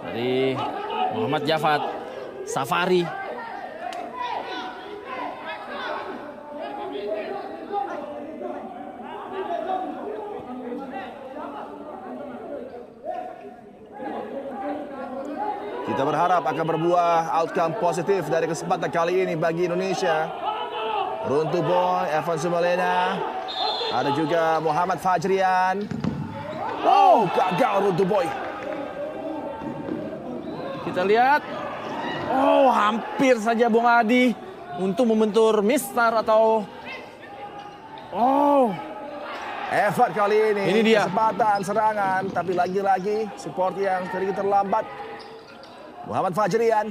dari Muhammad Jafat Safari. Kita berharap akan berbuah outcome positif dari kesempatan kali ini bagi Indonesia. Runtuh Boy, Evan Sumalena. Ada juga Muhammad Fajrian. Oh, gagal Runtuh Boy. Kita lihat. Oh, hampir saja Bung Adi untuk membentur mistar atau... Oh, Evan kali Ini dia. kesempatan serangan, tapi lagi-lagi support yang sedikit terlambat. Muhammad Fajrian.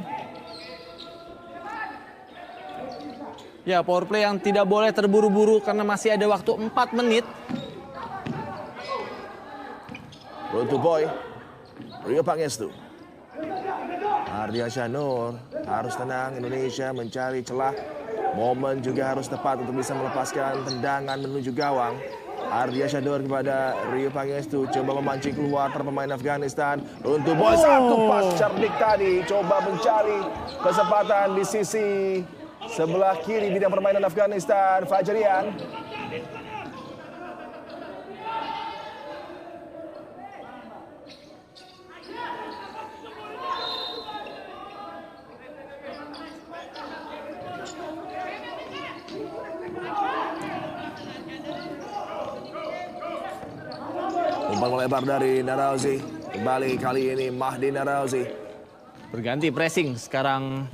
ya power play yang tidak boleh terburu-buru karena masih ada waktu 4 menit. Runtuh Boy, Rio Pangiestu. Ardian Syanur harus tenang, Indonesia mencari celah. Momen juga harus tepat untuk bisa melepaskan tendangan menuju gawang. Ardian Syanur kepada Rio Pangiestu, coba memancing keluar para pemain Afghanistan. Runtuh Boy, satu pas cerdik tadi, coba mencari kesempatan di sisi sebelah kiri bidang permainan Afghanistan, Fajrian. Umpan melebar dari Narauzi. Kembali kali ini Mahdi Narauzi. Berganti pressing sekarang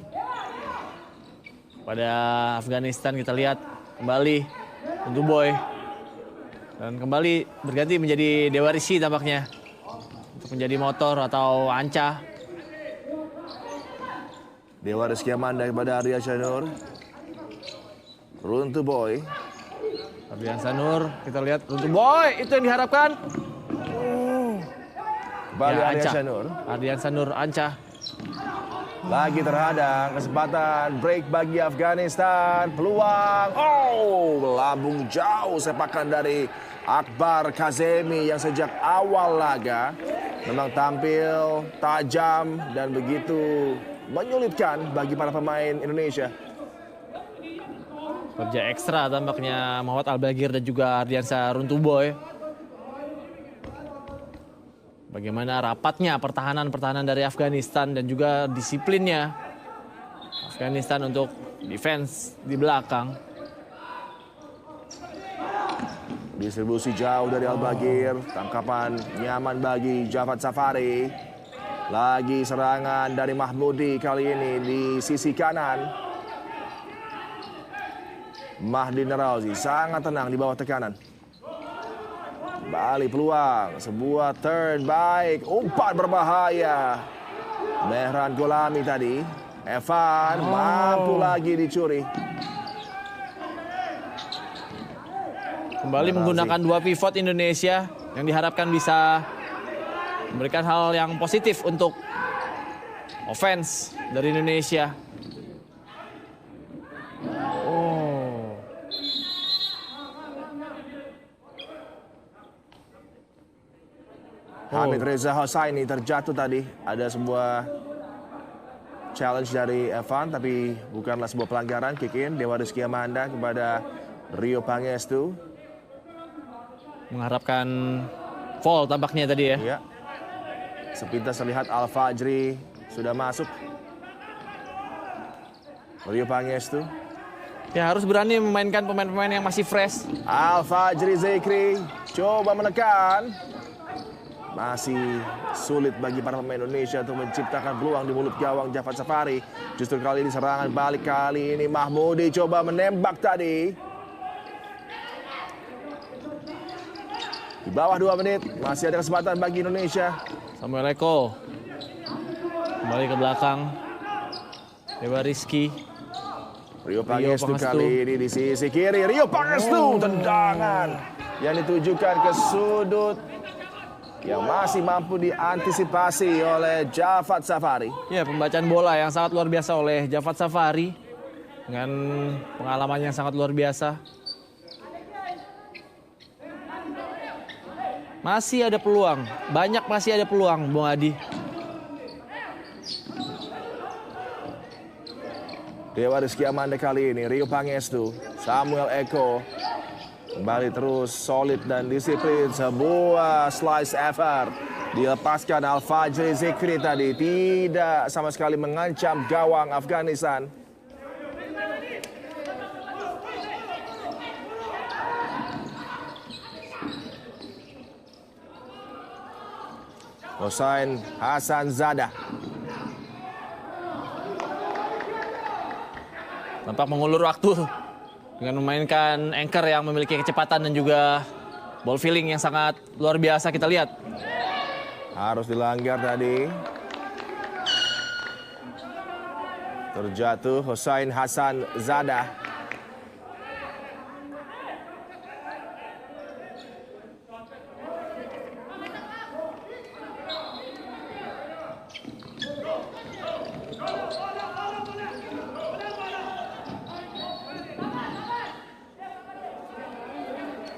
pada Afghanistan. Kita lihat kembali Runtuh Boy. Dan kembali berganti menjadi Dewa Rizky tampaknya. Untuk menjadi motor atau Anca. Dewa Rizky Amanda kepada Ardiansyah Nur. Runtuh Boy. Ardiansyah Nur, kita lihat Runtuh Boy, itu yang diharapkan. Kembali Ya, Anca. Ardiansyah Nur. Ardiansyah Nur, Anca. Lagi terhadang kesempatan break bagi Afghanistan. Peluang. Oh, melambung jauh sepakan dari Akbar Kazemi yang sejak awal laga memang tampil tajam dan begitu menyulitkan bagi para pemain Indonesia. Kerja ekstra tampaknya Muhammad Al-Bagir dan juga Ardiansyah Runtuh Boy. Bagaimana rapatnya pertahanan dari Afghanistan dan juga disiplinnya Afghanistan untuk defense di belakang. Distribusi jauh dari Al-Bagir. Tangkapan nyaman bagi Javad Safari. Lagi serangan dari Mahmudi kali ini di sisi kanan. Mahdi Nerauzi sangat tenang di bawah tekanan. Balik peluang, sebuah turn baik, umpan berbahaya. Mehran Golami tadi, Evan mampu lagi dicuri. Kembali menggunakan dua pivot Indonesia yang diharapkan bisa memberikan hal yang positif untuk offense dari Indonesia. Hamid Reza Hossaini terjatuh tadi. Ada sebuah challenge dari Evan, tapi bukanlah sebuah pelanggaran. Kick in, Dewa Rizky Amanda kepada Rio Pangestu. Mengharapkan foul tampaknya tadi ya. Ya. Sepintas terlihat Al Fajri sudah masuk. Rio Pangestu. Ya harus berani memainkan pemain-pemain yang masih fresh. Al Fajri Zekri coba menekan. Masih sulit bagi para pemain Indonesia untuk menciptakan peluang di mulut gawang Javad Safari. Justru kali ini serangan balik kali ini Mahmudi coba menembak tadi. Di bawah 2 menit masih ada kesempatan bagi Indonesia. Samuel Eko kembali ke belakang. Dewa Rizky. Rio Pangestu kali ini di sisi kiri. Rio Pangestu tendangan yang ditujukan ke sudut yang masih mampu diantisipasi oleh Javad Safari. Ya, pembacaan bola yang sangat luar biasa oleh Javad Safari dengan pengalaman yang sangat luar biasa. Masih ada peluang, banyak masih ada peluang, Bung Adi. Dewa Rizky Amanda kali ini, Rio Pangestu, Samuel Eko. Kembali terus solid dan disiplin. Sebuah slice effort. Dilepaskan Al Fajri Zekri tadi. Tidak sama sekali mengancam gawang Afghanistan. Hossain Hassan Zada. Tampak mengulur waktu dengan memainkan anchor yang memiliki kecepatan dan juga ball feeling yang sangat luar biasa kita lihat. Harus dilanggar tadi. Terjatuh Hossain Hassan Zada.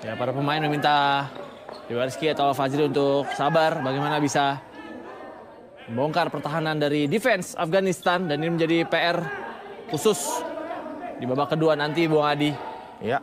Ya, para pemain meminta Dewa Rizky atau Al Fajri untuk sabar bagaimana bisa membongkar pertahanan dari defense Afghanistan, dan ini menjadi PR khusus di babak kedua nanti, Bung Adi. Ya.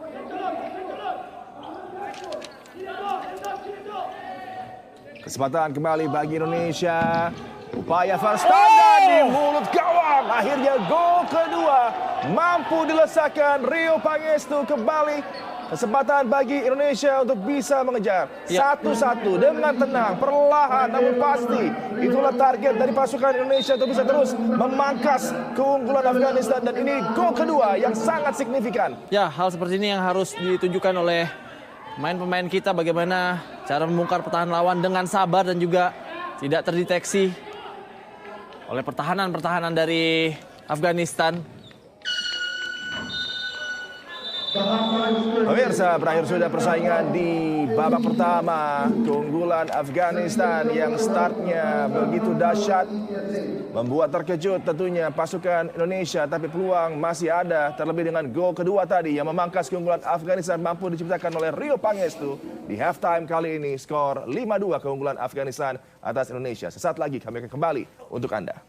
Kesempatan kembali bagi Indonesia. Upaya Verstappen di mulut gawang. Akhirnya gol kedua mampu dilesakan Rio Pangestu kembali. Kesempatan bagi Indonesia untuk bisa mengejar satu-satu dengan tenang, perlahan namun pasti. Itulah target dari pasukan Indonesia untuk bisa terus memangkas keunggulan Afghanistan, dan ini gol kedua yang sangat signifikan. Ya, hal seperti ini yang harus ditunjukkan oleh pemain-pemain kita bagaimana cara membongkar pertahanan lawan dengan sabar dan juga tidak terdeteksi oleh pertahanan dari Afghanistan. Pemirsa, berakhir sudah persaingan di babak pertama. Keunggulan Afghanistan yang startnya begitu dahsyat membuat terkejut tentunya pasukan Indonesia, tapi peluang masih ada, terlebih dengan gol kedua tadi yang memangkas keunggulan Afghanistan mampu diciptakan oleh Rio Pangestu di halftime kali ini. Skor 5-2 keunggulan Afghanistan atas Indonesia. Sesaat lagi kami akan kembali untuk Anda.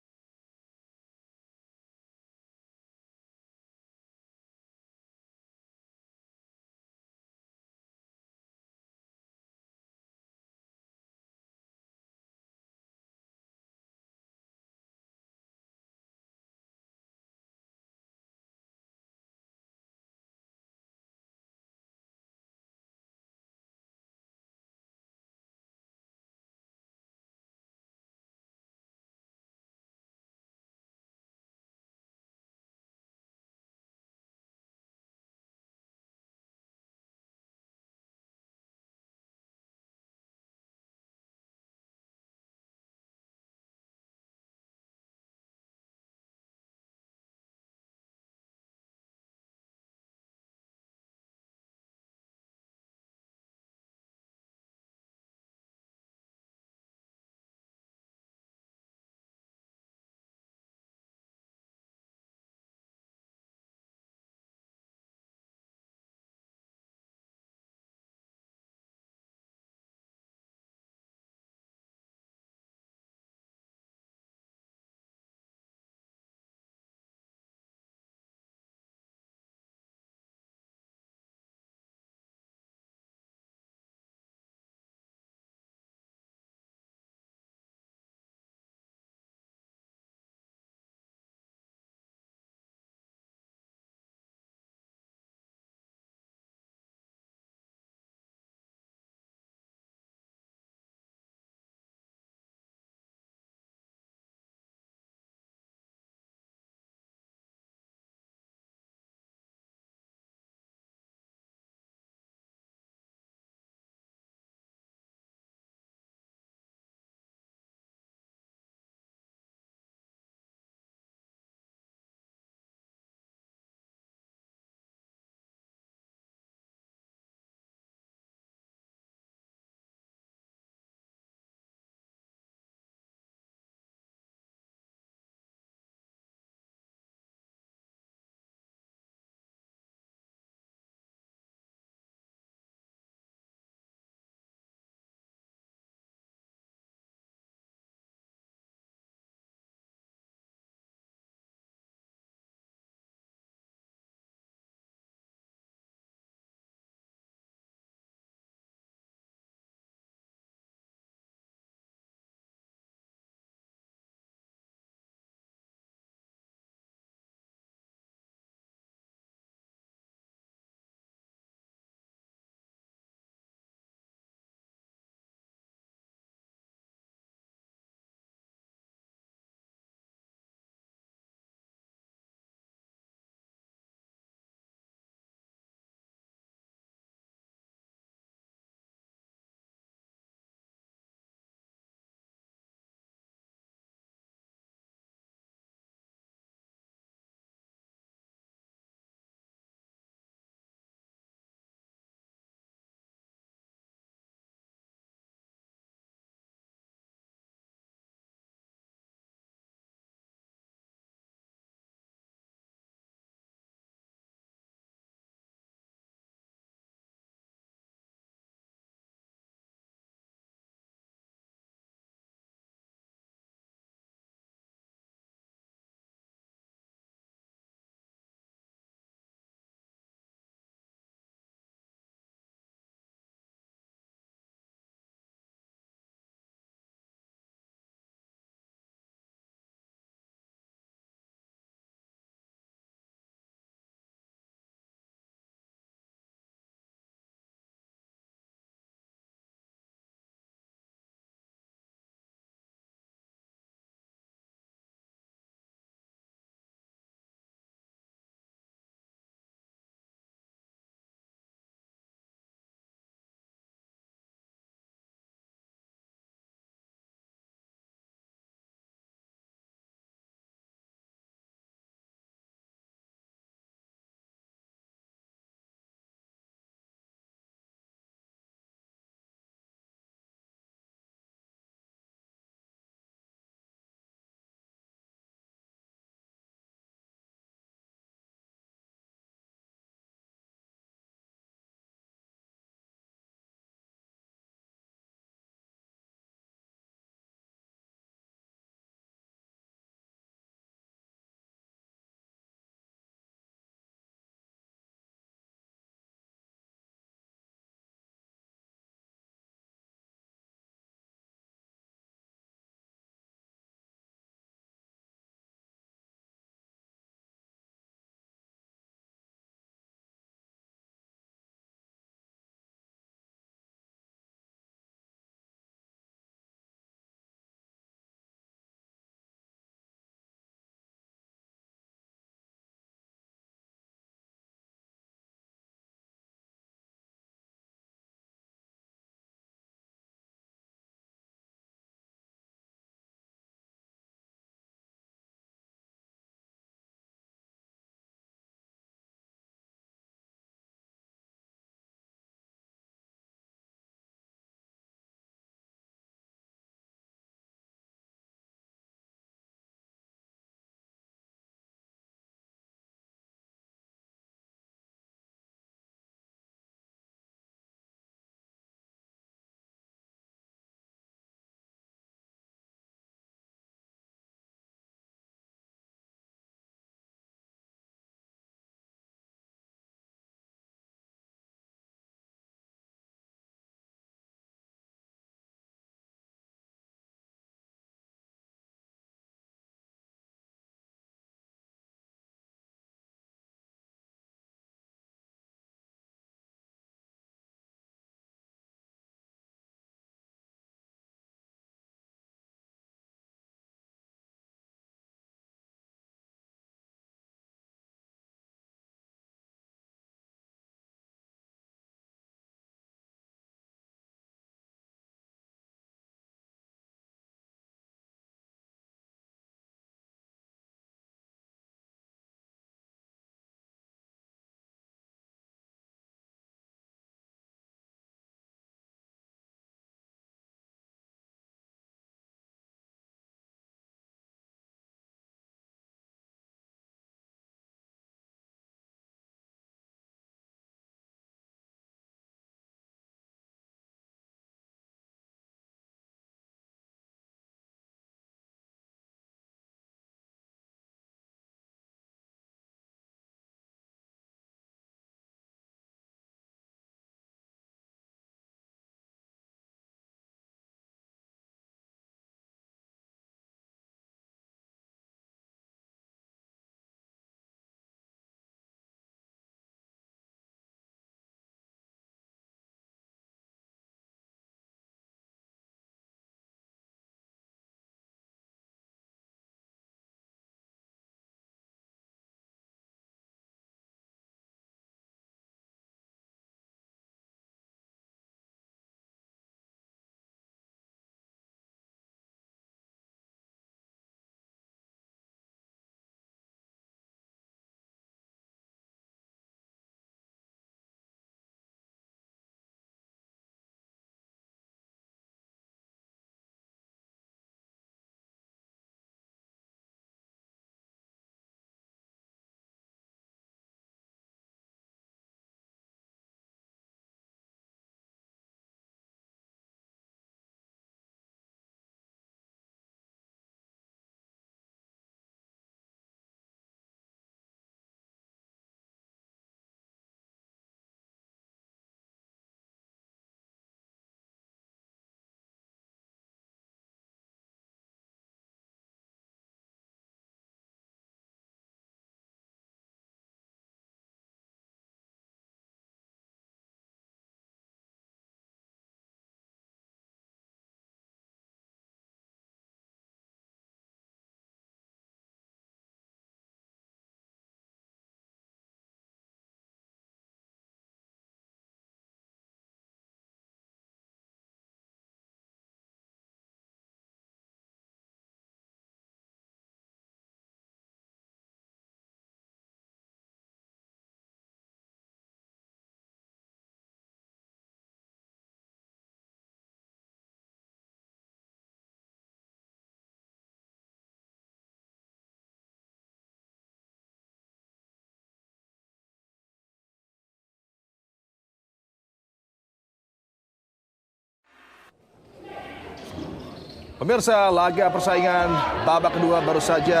Pemirsa, laga persaingan babak kedua baru saja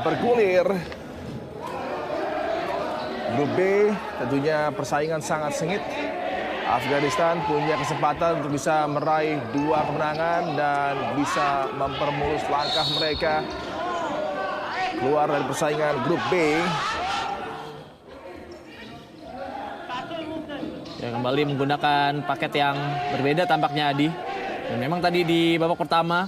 bergulir. Grup B tentunya persaingan sangat sengit. Afghanistan punya kesempatan untuk bisa meraih 2 kemenangan dan bisa mempermulus langkah mereka keluar dari persaingan grup B. Ya, kembali menggunakan paket yang berbeda tampaknya Adi. Dan memang tadi di babak pertama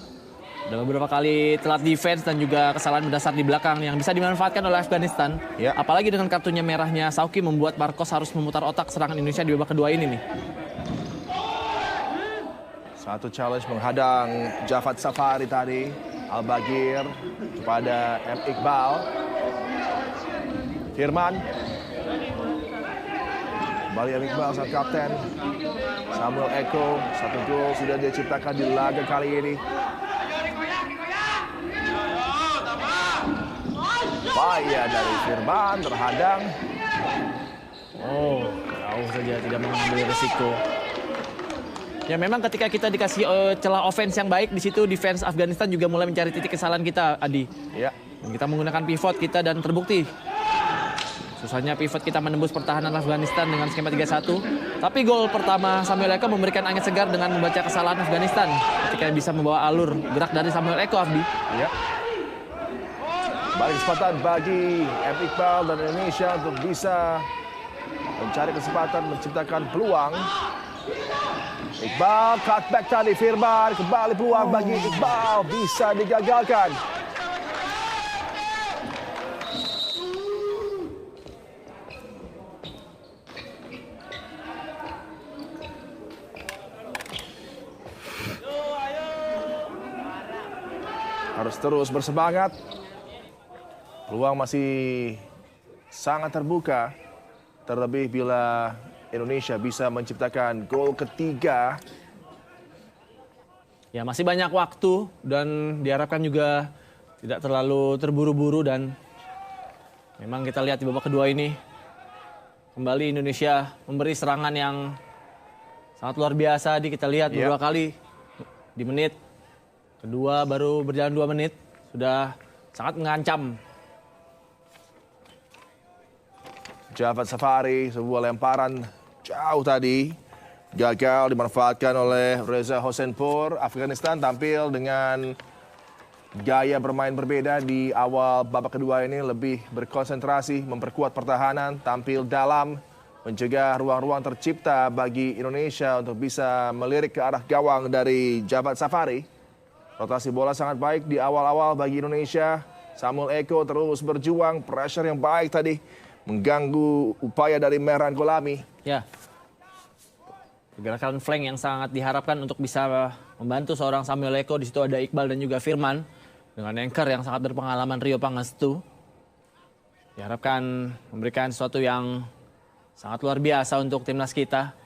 ada beberapa kali telat defense dan juga kesalahan mendasar di belakang yang bisa dimanfaatkan oleh Afghanistan. Ya. Apalagi dengan kartunya merahnya Sauki membuat Marcos harus memutar otak serangan Indonesia di babak kedua ini nih. Satu challenge menghadang Javad Safari tadi. Al-Bagir kepada M. Iqbal. Firman. Kembali M. Iqbal sang kapten. Samuel Eko, 1 gol sudah dia ciptakan di laga kali ini. Bahaya dari Firman, terhadang. Oh, jauh saja tidak mengambil resiko. Ya memang ketika kita dikasih celah offense yang baik di situ defense Afghanistan juga mulai mencari titik kesalahan kita, Adi. Ya. Dan kita menggunakan pivot kita dan terbukti. Susahnya pivot kita menembus pertahanan Afghanistan dengan skema 3-1. Tapi gol pertama Samuel Eko memberikan angin segar dengan membaca kesalahan Afghanistan ketika bisa membawa alur gerak dari Samuel Eko, Abdi. Ya. Balik kesempatan bagi M. Iqbal dan Indonesia untuk bisa mencari kesempatan menciptakan peluang. Iqbal cutback tadi Firman, kembali peluang bagi Iqbal, bisa digagalkan. Harus terus bersemangat. Peluang masih sangat terbuka. Terlebih bila Indonesia bisa menciptakan gol ketiga. Ya masih banyak waktu dan diharapkan juga tidak terlalu terburu-buru dan memang kita lihat di babak kedua ini kembali Indonesia memberi serangan yang sangat luar biasa. Kita lihat beberapa kali di menit kedua baru berjalan 2 menit sudah sangat mengancam. Javad Safari, sebuah lemparan jauh tadi. Gagal dimanfaatkan oleh Reza Hosenpur. Afghanistan tampil dengan gaya bermain berbeda di awal babak kedua ini. Lebih berkonsentrasi, memperkuat pertahanan, tampil dalam, mencegah ruang-ruang tercipta bagi Indonesia untuk bisa melirik ke arah gawang dari Javad Safari. Rotasi bola sangat baik di awal-awal bagi Indonesia. Samuel Eko terus berjuang, pressure yang baik tadi mengganggu upaya dari Mehran Golami. Ya, pergerakan flank yang sangat diharapkan untuk bisa membantu seorang Samuel Eko. Di situ ada Iqbal dan juga Firman dengan anchor yang sangat berpengalaman Rio Pangestu. Diharapkan memberikan sesuatu yang sangat luar biasa untuk timnas kita.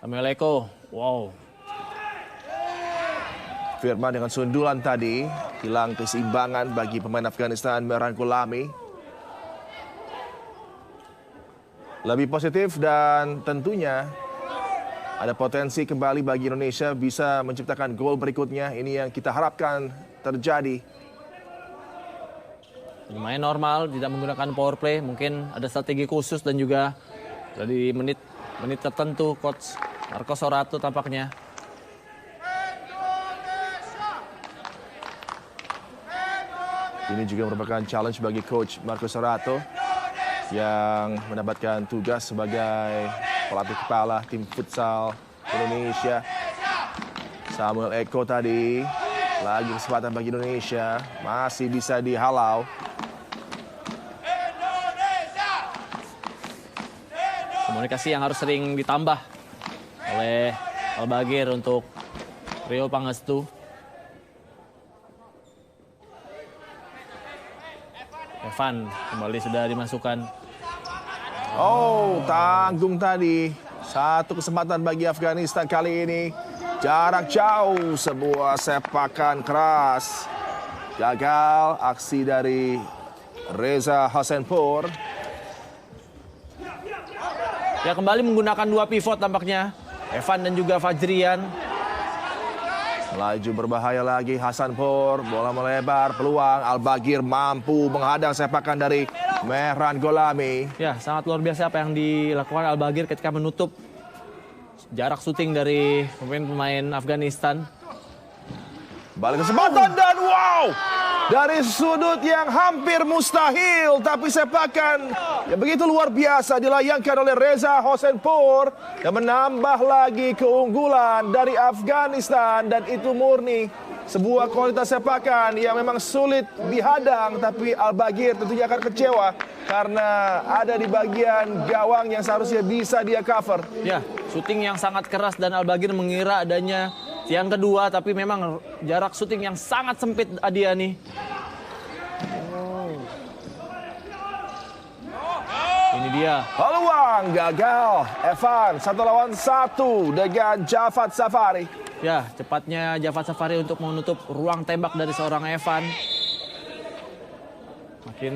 Samuel Eko, wow. Firman dengan sundulan tadi, hilang keseimbangan bagi pemain Afghanistan Mehran Golami. Lebih positif dan tentunya ada potensi kembali bagi Indonesia bisa menciptakan gol berikutnya. Ini yang kita harapkan terjadi. Main normal, tidak menggunakan power play. Mungkin ada strategi khusus dan juga dari menit tertentu Coach Marcos Sorato tampaknya. Ini juga merupakan challenge bagi Coach Marcos Sorato yang mendapatkan tugas sebagai pelatih kepala tim futsal Indonesia. Samuel Eko tadi, lagi kesempatan bagi Indonesia, masih bisa dihalau. Komunikasi yang harus sering ditambah oleh Al-Bagir untuk Rio Pangestu. Evan kembali sudah dimasukkan. Oh, tanggung tadi. Satu kesempatan bagi Afghanistan kali ini. Jarak jauh, sebuah sepakan keras. Gagal aksi dari Reza Hosenpur. Ya kembali menggunakan 2 pivot tampaknya. Evan dan juga Fajrian. Melaju berbahaya lagi Hasanpur, bola melebar, peluang Al-Baghir mampu menghadang sepakan dari Mehran Gholami. Ya, sangat luar biasa apa yang dilakukan Al-Baghir ketika menutup jarak syuting dari pemain-pemain Afghanistan. Balik kesempatan dan wow! Dari sudut yang hampir mustahil, tapi sepakan yang begitu luar biasa dilayangkan oleh Reza Hosenpur yang menambah lagi keunggulan dari Afghanistan, dan itu murni sebuah kualitas sepakan yang memang sulit dihadang, tapi Al-Baghir tentunya akan kecewa karena ada di bagian gawang yang seharusnya bisa dia cover. Ya, syuting yang sangat keras dan Al-Baghir mengira adanya tiang kedua, tapi memang jarak syuting yang sangat sempit Adiani. Ini dia. Peluang gagal. Evan 1 lawan 1 dengan Javad Safari. Ya, cepatnya Javad Safari untuk menutup ruang tembak dari seorang Evan. Makin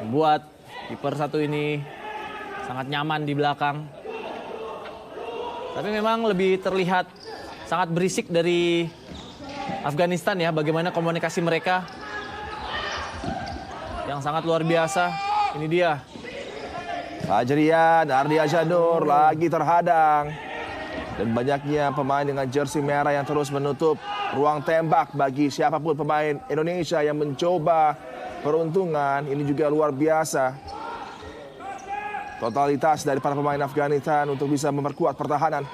membuat kiper satu ini sangat nyaman di belakang. Tapi memang lebih terlihat sangat berisik dari Afghanistan ya, bagaimana komunikasi mereka yang sangat luar biasa. Ini dia. Fajrian Ardiansyah lagi terhadang. Dan banyaknya pemain dengan jersey merah yang terus menutup ruang tembak bagi siapapun pemain Indonesia yang mencoba peruntungan. Ini juga luar biasa. Totalitas dari para pemain Afghanistan untuk bisa memperkuat pertahanan.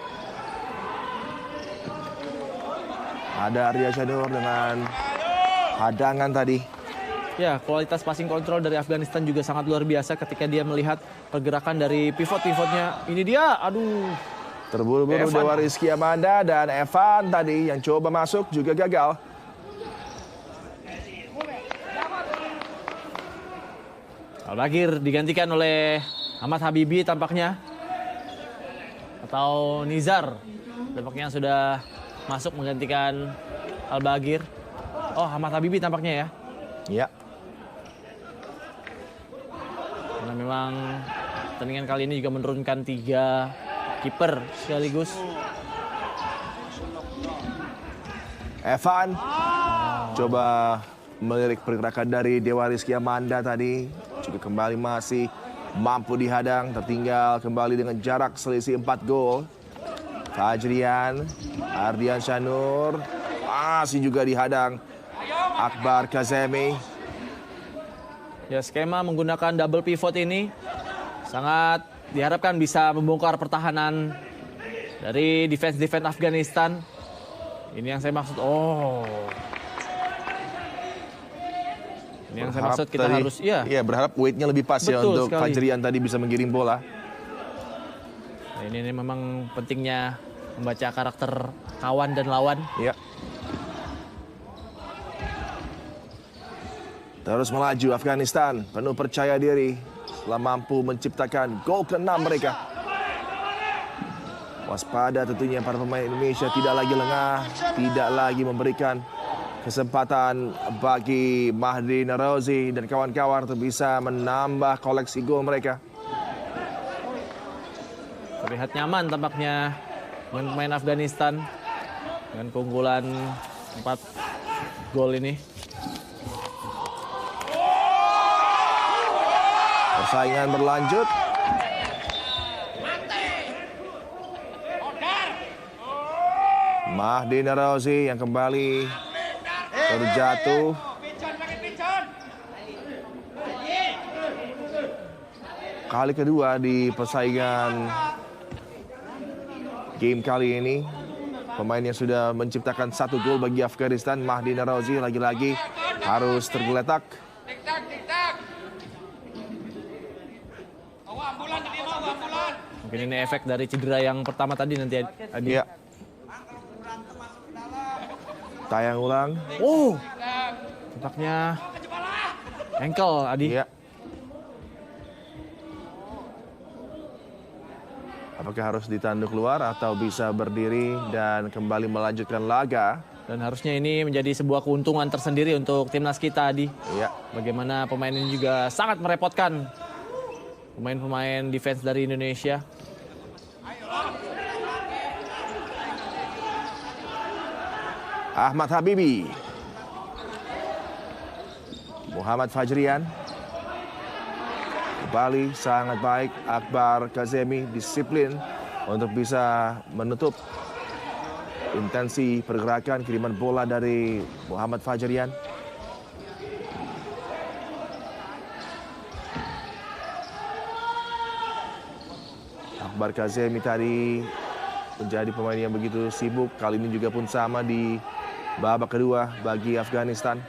Ada Ardiansyah dengan hadangan tadi. Ya, kualitas passing control dari Afghanistan juga sangat luar biasa ketika dia melihat pergerakan dari pivot-pivotnya. Ini dia, aduh. Terburu-buru Dewa Rizky Amanda dan Evan tadi yang coba masuk juga gagal. Al-Baghir digantikan oleh Ahmad Habibi tampaknya. Atau Nizar. Tampaknya sudah masuk menggantikan Al-Baghir. Oh, Ahmad Habibi tampaknya ya. Ya. Karena memang pertandingan kali ini juga menurunkan 3 kiper sekaligus. Evan coba melirik pergerakan dari Dewa Rizky Amanda tadi. Juga kembali masih mampu dihadang. Tertinggal kembali dengan jarak selisih 4 gol. Fajrian Ardiansyah masih juga dihadang Akbar Kazemi. Ya, skema menggunakan double pivot ini sangat diharapkan bisa membongkar pertahanan dari defense Afghanistan. Ini yang saya maksud. Oh. Ini yang saya maksud, kita tadi, harus iya, berharap weightnya lebih pas ya betul untuk sekali. Fajrian tadi bisa menggiring bola. Nah, ini memang pentingnya membaca karakter kawan dan lawan. Ya. Terus melaju Afghanistan, penuh percaya diri setelah mampu menciptakan gol ke-6 mereka. Waspada tentunya para pemain Indonesia, tidak lagi lengah, tidak lagi memberikan kesempatan bagi Mahdi Narozi dan kawan-kawan untuk bisa menambah koleksi gol mereka. Terlihat nyaman tampaknya pemain Afghanistan dengan keunggulan 4 gol ini. Persaingan berlanjut. Mahdi Narozi yang kembali terjatuh. Kali kedua di persaingan game kali ini. Pemain yang sudah menciptakan 1 gol bagi Afghanistan, Mahdi Narozi, lagi-lagi harus tergeletak. Mungkin ini efek dari cedera yang pertama tadi nanti Adi. Iya. Tayang ulang. Oh, tampaknya ankle Adi. Iya. Apakah harus ditanduk keluar atau bisa berdiri dan kembali melanjutkan laga? Dan harusnya ini menjadi sebuah keuntungan tersendiri untuk timnas kita, Adi. Iya. Bagaimana pemain ini juga sangat merepotkan pemain-pemain defense dari Indonesia. Ahmad Habibi. Muhammad Fajrian. Kembali sangat baik Akbar Kazemi, disiplin untuk bisa menutup intensi pergerakan kiriman bola dari Muhammad Fajrian. Akbar Kazemi tadi menjadi pemain yang begitu sibuk. Kali ini juga pun sama di babak kedua bagi Afghanistan.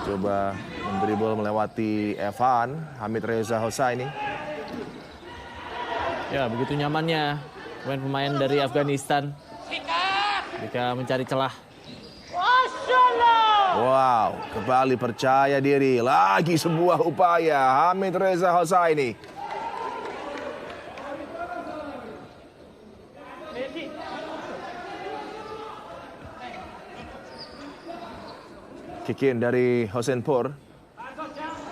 Coba mendribble melewati Evan Hamid Reza Hossaini. Ya, begitu nyamannya pemain-pemain dari Afghanistan jika mencari celah. Wow, kembali percaya diri. Lagi sebuah upaya Hamid Reza Hossaini. Kick in dari Hosenpur.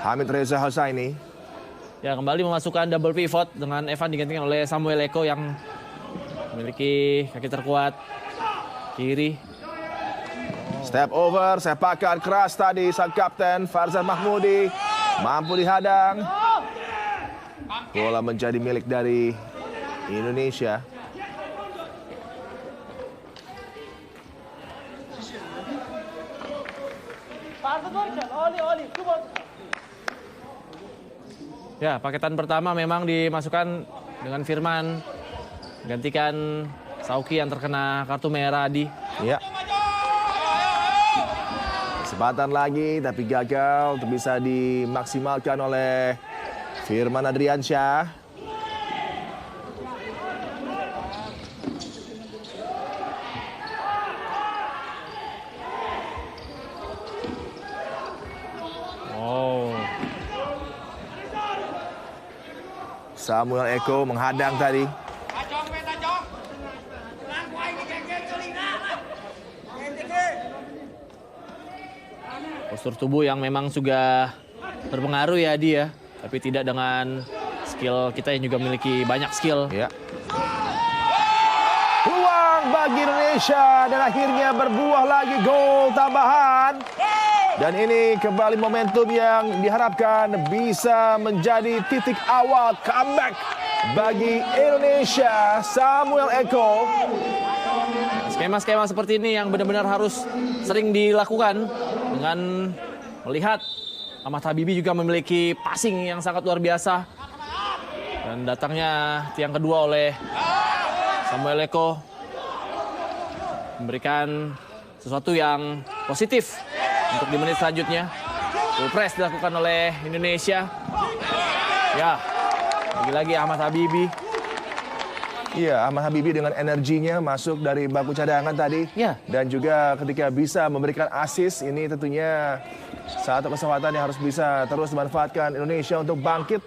Hamid Reza Hossaini. Ya, kembali memasukkan double pivot dengan Evan digantikan oleh Samuel Eko yang memiliki kaki terkuat kiri. Step over, sepakan keras tadi sang kapten Farzan Mahmudi. Mampu dihadang. Bola menjadi milik dari Indonesia. Ya, paketan pertama memang dimasukkan dengan Firman. Gantikan Sauki yang terkena kartu merah di. Ya. Kesempatan lagi tapi gagal untuk bisa dimaksimalkan oleh Firman Adriansyah. Samuel Eko menghadang tadi. Postur tubuh yang memang juga berpengaruh ya dia, tapi tidak dengan skill kita yang juga memiliki banyak skill. Ya. Peluang bagi Indonesia dan akhirnya berbuah lagi gol tambahan. Dan ini kembali momentum yang diharapkan bisa menjadi titik awal comeback bagi Indonesia. Samuel Eko. Skema-skema seperti ini yang benar-benar harus sering dilakukan dengan melihat Ahmad Habibi juga memiliki passing yang sangat luar biasa. Dan datangnya tiang kedua oleh Samuel Eko memberikan sesuatu yang positif untuk di menit selanjutnya. Full press dilakukan oleh Indonesia. Ya, lagi-lagi Ahmad Habibi. Iya, Ahmad Habibi dengan energinya masuk dari bangku cadangan tadi. Ya. Dan juga ketika bisa memberikan assist, ini tentunya satu kesempatan yang harus bisa terus dimanfaatkan Indonesia untuk bangkit.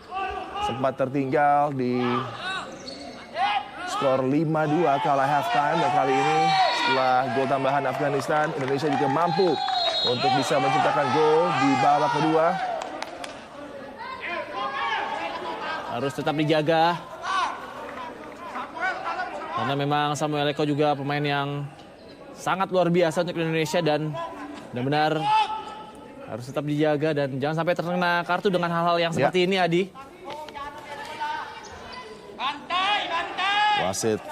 Sempat tertinggal di skor 5-2 kalah halftime. Dan kali ini setelah gol tambahan Afghanistan, Indonesia juga mampu untuk bisa menciptakan gol di babak kedua. Harus tetap dijaga. Karena memang Samuel Eko juga pemain yang sangat luar biasa untuk Indonesia dan benar-benar harus tetap dijaga dan jangan sampai terkena kartu dengan hal-hal yang seperti ini, Adi. Wasit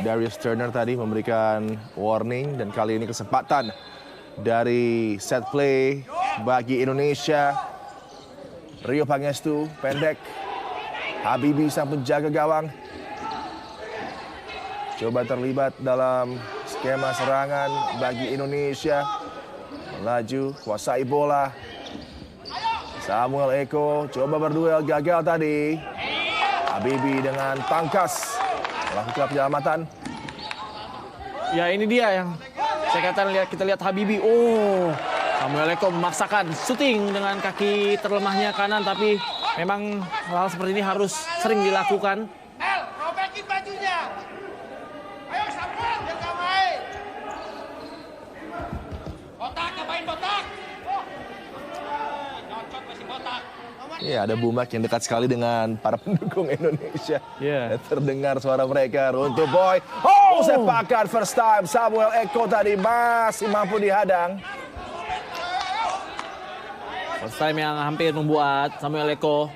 Darius Turner tadi memberikan warning dan kali ini kesempatan dari set play bagi Indonesia. Rio Pangestu pendek. Habibi sang penjaga gawang. Coba terlibat dalam skema serangan bagi Indonesia. Melaju, kuasai bola. Samuel Eko coba berduel, gagal tadi. Habibi dengan tangkas melakukan penyelamatan. Ya, ini dia yang saya katakan, kita lihat Habibi. Oh, Samuel Eko memaksakan syuting dengan kaki terlemahnya kanan, tapi memang hal seperti ini harus sering dilakukan. Robekin bajunya. Ayo Samuel, jaga main. Botak, ngapain botak? Nyocot masih botak. Iya, ada Bumak yang dekat sekali dengan para pendukung Indonesia. Iya. Terdengar suara mereka, runtuh boy. Oh! sepakat first time. Samuel Eko tadi masih mampu dihadang. First time yang hampir membuat Samuel Eko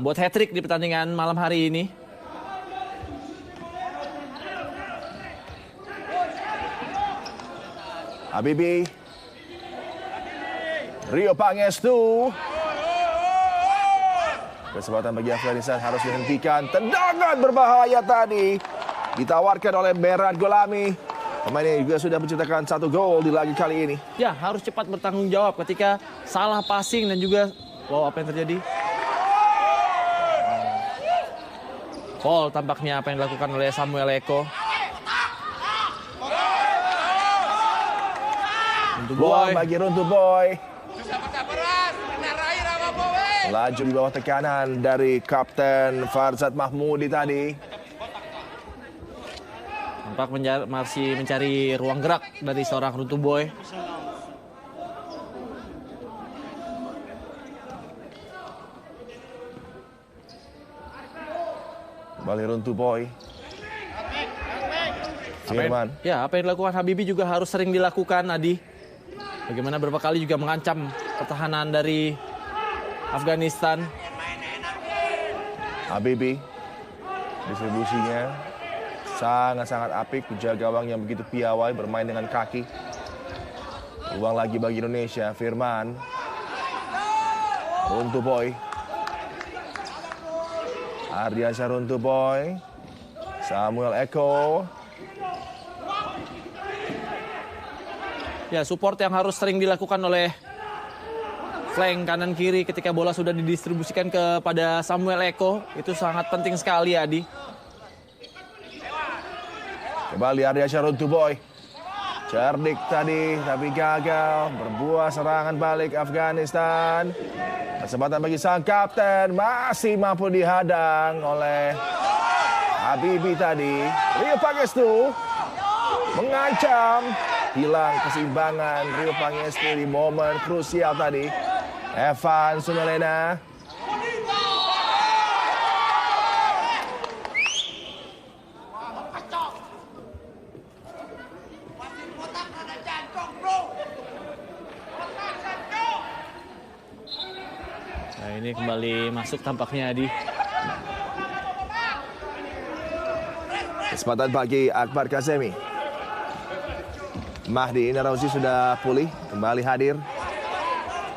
membuat hat-trick di pertandingan malam hari ini. Habibie, Rio Pangestu. Kesempatan bagi Afghanistan harus dihentikan. Tendangan berbahaya tadi ditawarkan oleh Meran Golami. Pemain ini juga sudah menciptakan 1 gol di laga kali ini. Ya, harus cepat bertanggung jawab ketika salah passing dan juga wow, apa yang terjadi? Foul tampaknya apa yang dilakukan oleh Samuel Eko. Untuk Boy bagi Runtu Boy. Susah beras, benar air sama Boy. Laju di bawah tekanan dari Kapten Farzad Mahmudi tadi. Tampak masih mencari ruang gerak dari seorang Runtu Boy. Kembali Runtu Boy. Firman. Ya, apa yang dilakukan Habibie juga harus sering dilakukan, Adi. Bagaimana berapa kali juga mengancam pertahanan dari Afghanistan. Habibie. Distribusinya sangat-sangat apik. Penjaga gawang yang begitu piawai bermain dengan kaki. Uang lagi bagi Indonesia. Firman. Runtu Boy. Ardiansyah Runtu Boy. Samuel Eko. Ya, support yang harus sering dilakukan oleh flank kanan kiri ketika bola sudah didistribusikan kepada Samuel Eko. Itu sangat penting sekali, Adi. Kembali Ardiansyah Runtu Boy. Cerdik tadi tapi gagal. Berbuah serangan balik Afghanistan. Kesempatan bagi sang kapten. Masih mampu dihadang oleh Habibie tadi. Rio Pangestu mengancam. Hilang keseimbangan Rio Pangestu di momen krusial tadi. Evan Sumelena. Nah, ini kembali masuk tampaknya, Adi. Kesempatan bagi Akbar Kazemi. Mahdi Inarauzi sudah pulih, kembali hadir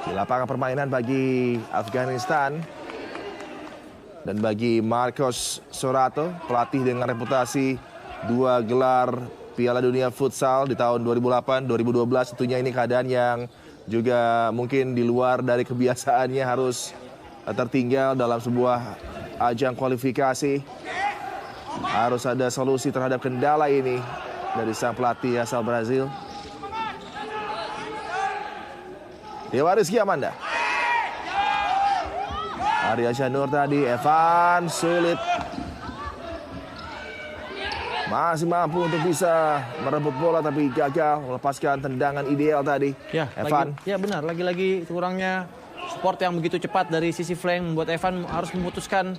di lapangan permainan bagi Afghanistan. Dan bagi Marcos Sorato, pelatih dengan reputasi 2 gelar Piala Dunia Futsal di tahun 2008-2012. Tentunya ini keadaan yang juga mungkin di luar dari kebiasaannya, harus tertinggal dalam sebuah ajang kualifikasi. Harus ada solusi terhadap kendala ini dari sang pelatih asal Brazil. Dewa Rizky Amanda. Ardiansyah Nur tadi. Evan sulit. Masih mampu untuk bisa merebut bola tapi gagal melepaskan tendangan ideal tadi. Ya, Evan. ya benar. Lagi-lagi kurangnya support yang begitu cepat dari sisi flank membuat Evan harus memutuskan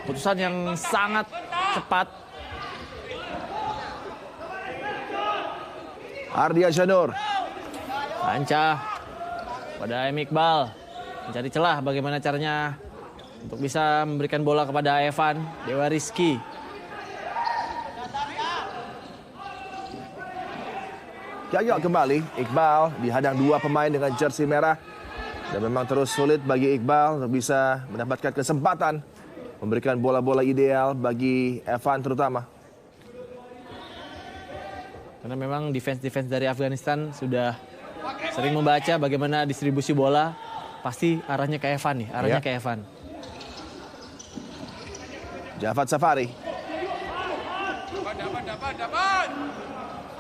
keputusan yang sangat cepat. Ardiansyah Nur. Lanca pada M. Iqbal mencari celah bagaimana caranya untuk bisa memberikan bola kepada Evan. Dewa Rizky. Gagal kembali. Iqbal dihadang 2 pemain dengan jersey merah. Dan memang terus sulit bagi Iqbal untuk bisa mendapatkan kesempatan memberikan bola-bola ideal bagi Evan terutama. Karena memang defense dari Afghanistan sudah sering membaca bagaimana distribusi bola. Pasti arahnya ke Evan nih, arahnya ke Evan. Jafat Safari.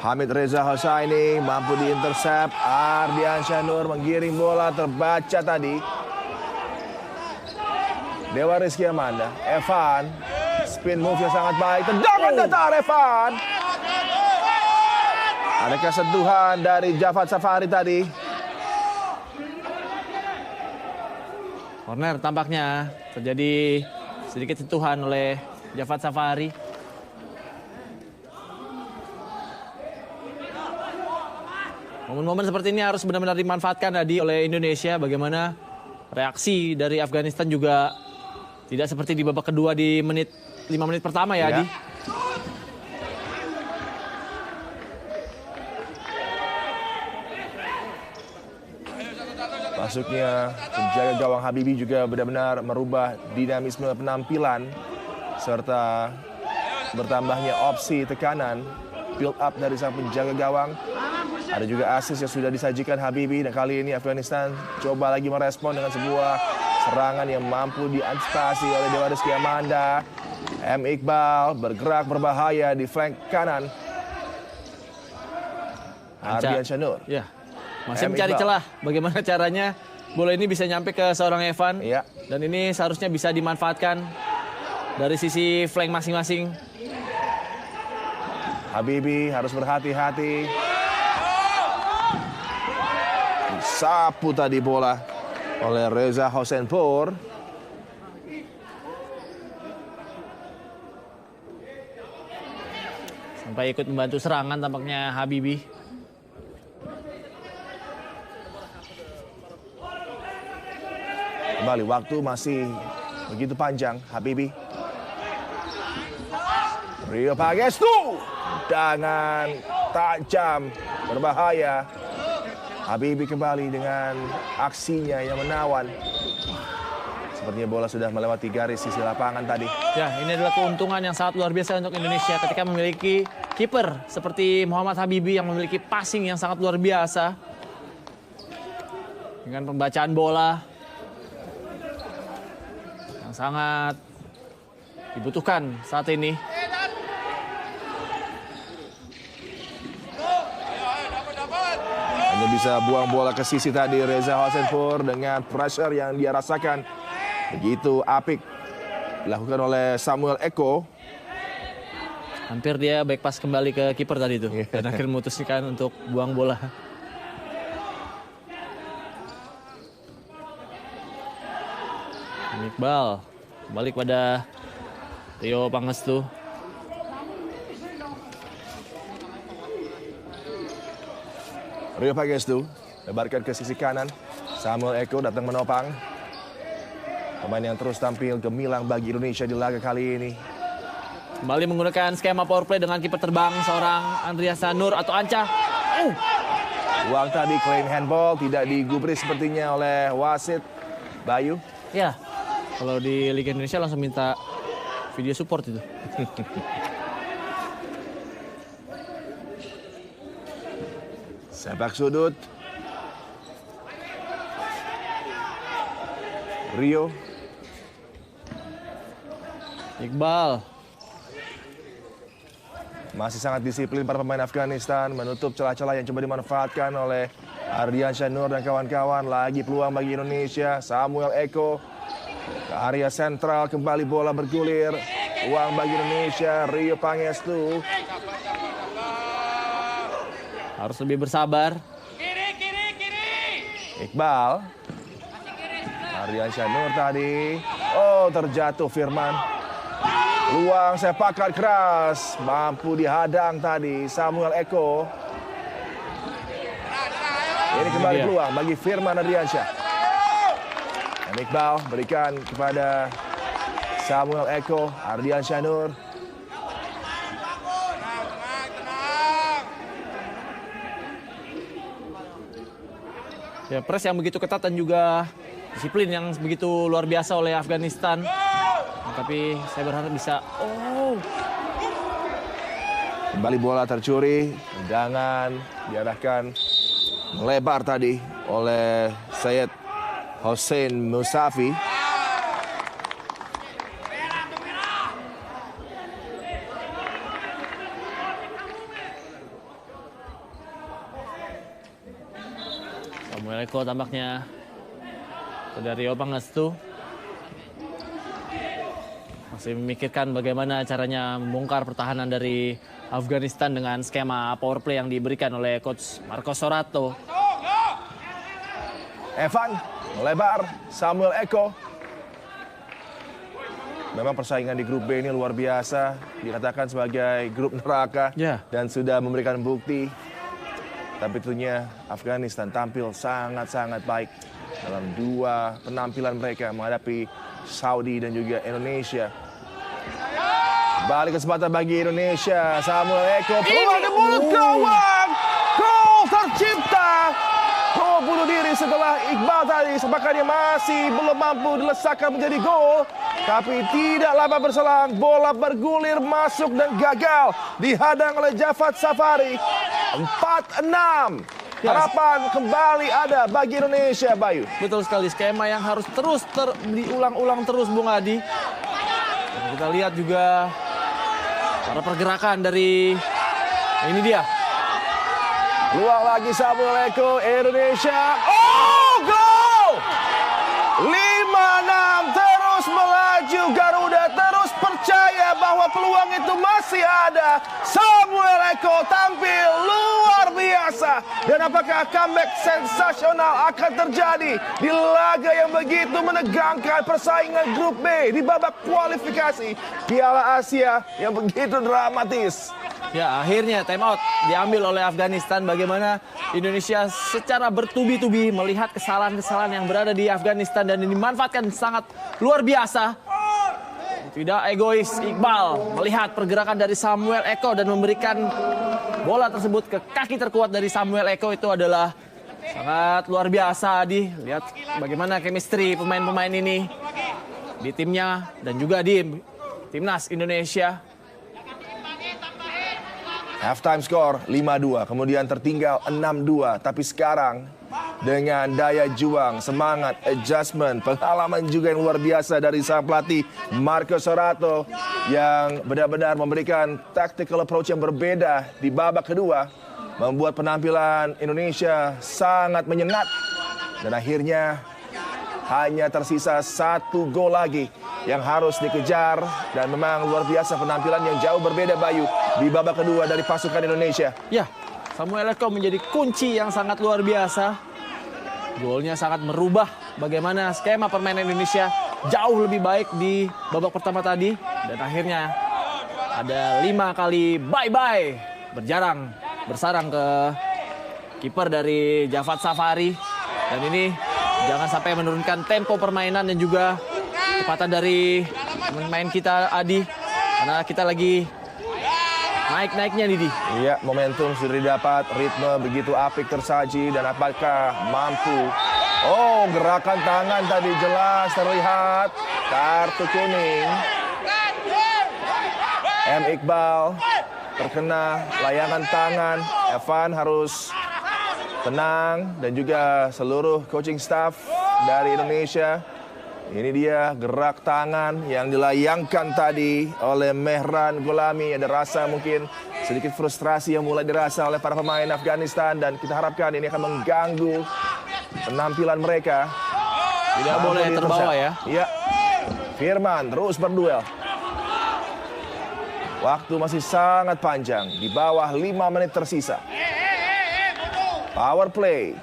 Hamid Reza Hossaini mampu diintersep. Ardiansyah Nur menggiring bola, terbaca tadi. Dewa Rizky Amanda. Evan. Spin move yang sangat baik. Tendangan datar Evan. Ada kesentuhan dari Jafat Safari tadi. Corner tampaknya terjadi sedikit sentuhan oleh Jafat Safari. Momen-momen seperti ini harus benar-benar dimanfaatkan tadi oleh Indonesia. Bagaimana reaksi dari Afghanistan juga tidak seperti di babak kedua di 5 menit pertama ya, Adi. Masuknya penjaga gawang Habibie juga benar-benar merubah dinamisme penampilan serta bertambahnya opsi tekanan build up dari sang penjaga gawang. Ada juga assist yang sudah disajikan Habibie dan kali ini Afghanistan coba lagi merespon dengan sebuah serangan yang mampu diantisipasi oleh Dewa Rizky Amanda. M. Iqbal bergerak berbahaya di flank kanan. Ardian Syanur. Ya. Masih mencari celah bagaimana caranya bola ini bisa nyampe ke seorang Evan. Iya. Dan ini seharusnya bisa dimanfaatkan dari sisi flank masing-masing. Habibie harus berhati-hati. Sapu tadi bola oleh Reza Hosenpur. Sampai ikut membantu serangan tampaknya Habibie. Kembali waktu masih begitu panjang. Habibie. Rio Pangestu dengan tajam berbahaya. Habibie kembali dengan aksinya yang menawan. Sepertinya bola sudah melewati garis sisi lapangan tadi. Ya, ini adalah keuntungan yang sangat luar biasa untuk Indonesia ketika memiliki kiper seperti Muhammad Habibie yang memiliki passing yang sangat luar biasa. Dengan pembacaan bola yang sangat dibutuhkan saat ini. Hanya bisa buang bola ke sisi tadi Reza Hosenpur dengan pressure yang dia rasakan. Begitu apik dilakukan oleh Samuel Eko. Hampir dia back pass kembali ke kiper tadi itu. Dan akhirnya memutuskan untuk buang bola. Iqbal balik pada Rio Pangestu. Rio Pangestu lebarkan ke sisi kanan. Samuel Eko datang menopang. Pemain yang terus tampil gemilang bagi Indonesia di laga kali ini. Kembali menggunakan skema power play dengan kiper terbang seorang Andreas Sanur atau Anca. Uang tadi claim handball tidak digubris sepertinya oleh wasit Bayu. Ya, kalau di Liga Indonesia langsung minta video support itu. Sepak sudut. Rio. Iqbal. Masih sangat disiplin para pemain Afghanistan menutup celah-celah yang coba dimanfaatkan oleh Ardian Syanur dan kawan-kawan. Lagi peluang bagi Indonesia. Samuel Eko ke area sentral, kembali bola bergulir. Uang bagi Indonesia. Rio Pangestu. Harus lebih bersabar. Iqbal. Ardian Syanur tadi. Oh, terjatuh Firman. Luang sepakan keras. Mampu dihadang tadi Samuel Eko. Ini kembali peluang bagi Firman Ardiansyah. Dan Iqbal berikan kepada Samuel Eko. Ardian Syanur. Ya, press yang begitu ketat dan juga disiplin yang begitu luar biasa oleh Afghanistan. Nah, tapi saya berharap bisa. Kembali bola tercuri. Tendangan diarahkan melebar tadi oleh Syed Hossein Musafi. Samuel Eko tampaknya dari Rio Pangestu masih memikirkan bagaimana caranya membongkar pertahanan dari Afghanistan dengan skema power play yang diberikan oleh coach Marco Sorato. Evan melebar, Samuel Eko. Memang persaingan di grup B ini luar biasa, dikatakan sebagai grup neraka Ya. dan sudah memberikan bukti. Tapi tentunya Afghanistan tampil sangat-sangat baik dalam dua penampilan mereka menghadapi Saudi dan juga Indonesia. Balik kesempatan bagi Indonesia. Samuel Eko peluang di mulut gawang. Gol tercipta. Gol bunuh diri setelah Iqbal tadi. Sepakat dia masih belum mampu dilesakkan menjadi gol. Tapi tidak lama berselang, bola bergulir masuk dan gagal. Dihadang oleh Jafat Safari. 4-6. Harapan kembali ada bagi Indonesia, Bayu. Betul sekali, skema yang harus terus diulang-ulang terus, Bung Adi. Dan kita lihat juga para pergerakan dari ini dia. Luang lagi Samuel Eko, Indonesia. Oh, gol! 5-6 terus melaju Garuda, terus percaya bahwa peluang itu masih ada. Samuel Eko tampil luar biasa. Dan apakah comeback sensasional akan terjadi di laga yang begitu menegangkan persaingan grup B di babak kualifikasi Piala Asia yang begitu dramatis. Ya, akhirnya time out diambil oleh Afghanistan. Bagaimana Indonesia secara bertubi-tubi melihat kesalahan-kesalahan yang berada di Afghanistan dan dimanfaatkan sangat luar biasa. Tidak egois, Iqbal melihat pergerakan dari Samuel Eko dan memberikan bola tersebut ke kaki terkuat dari Samuel Eko. Itu adalah sangat luar biasa. Lihat bagaimana chemistry pemain-pemain ini di timnya dan juga di timnas Indonesia. Halftime score 5-2, kemudian tertinggal 6-2. Tapi sekarang dengan daya juang, semangat, adjustment, pengalaman juga yang luar biasa dari sang pelatih Marco Sorato yang benar-benar memberikan tactical approach yang berbeda di babak kedua, membuat penampilan Indonesia sangat menyengat. Dan akhirnya hanya tersisa 1 gol lagi yang harus dikejar. Dan memang luar biasa penampilan yang jauh berbeda, Bayu, di babak kedua dari pasukan Indonesia. Ya, Samuel Eko menjadi kunci yang sangat luar biasa. Golnya sangat merubah bagaimana skema permainan Indonesia jauh lebih baik di babak pertama tadi. Dan akhirnya ada 5 kali bye-bye bersarang ke kiper dari Jafat Safari. Dan ini jangan sampai menurunkan tempo permainan dan juga kecepatan dari pemain kita, Adi. Karena kita lagi naik-naiknya, Didi. Iya, momentum sudah didapat, ritme begitu apik tersaji, dan apakah mampu? Oh, gerakan tangan tadi jelas terlihat, kartu kuning. M. Iqbal terkena layangan tangan. Evan harus tenang, dan juga seluruh coaching staff dari Indonesia. Ini dia gerak tangan yang dilayangkan tadi oleh Mehran Gholami. Ada rasa mungkin sedikit frustrasi yang mulai dirasa oleh para pemain Afghanistan. Dan kita harapkan ini akan mengganggu penampilan mereka. Tidak boleh terbawa ya. Iya. Firman terus berduel. Waktu masih sangat panjang. Di bawah 5 menit tersisa. Power play.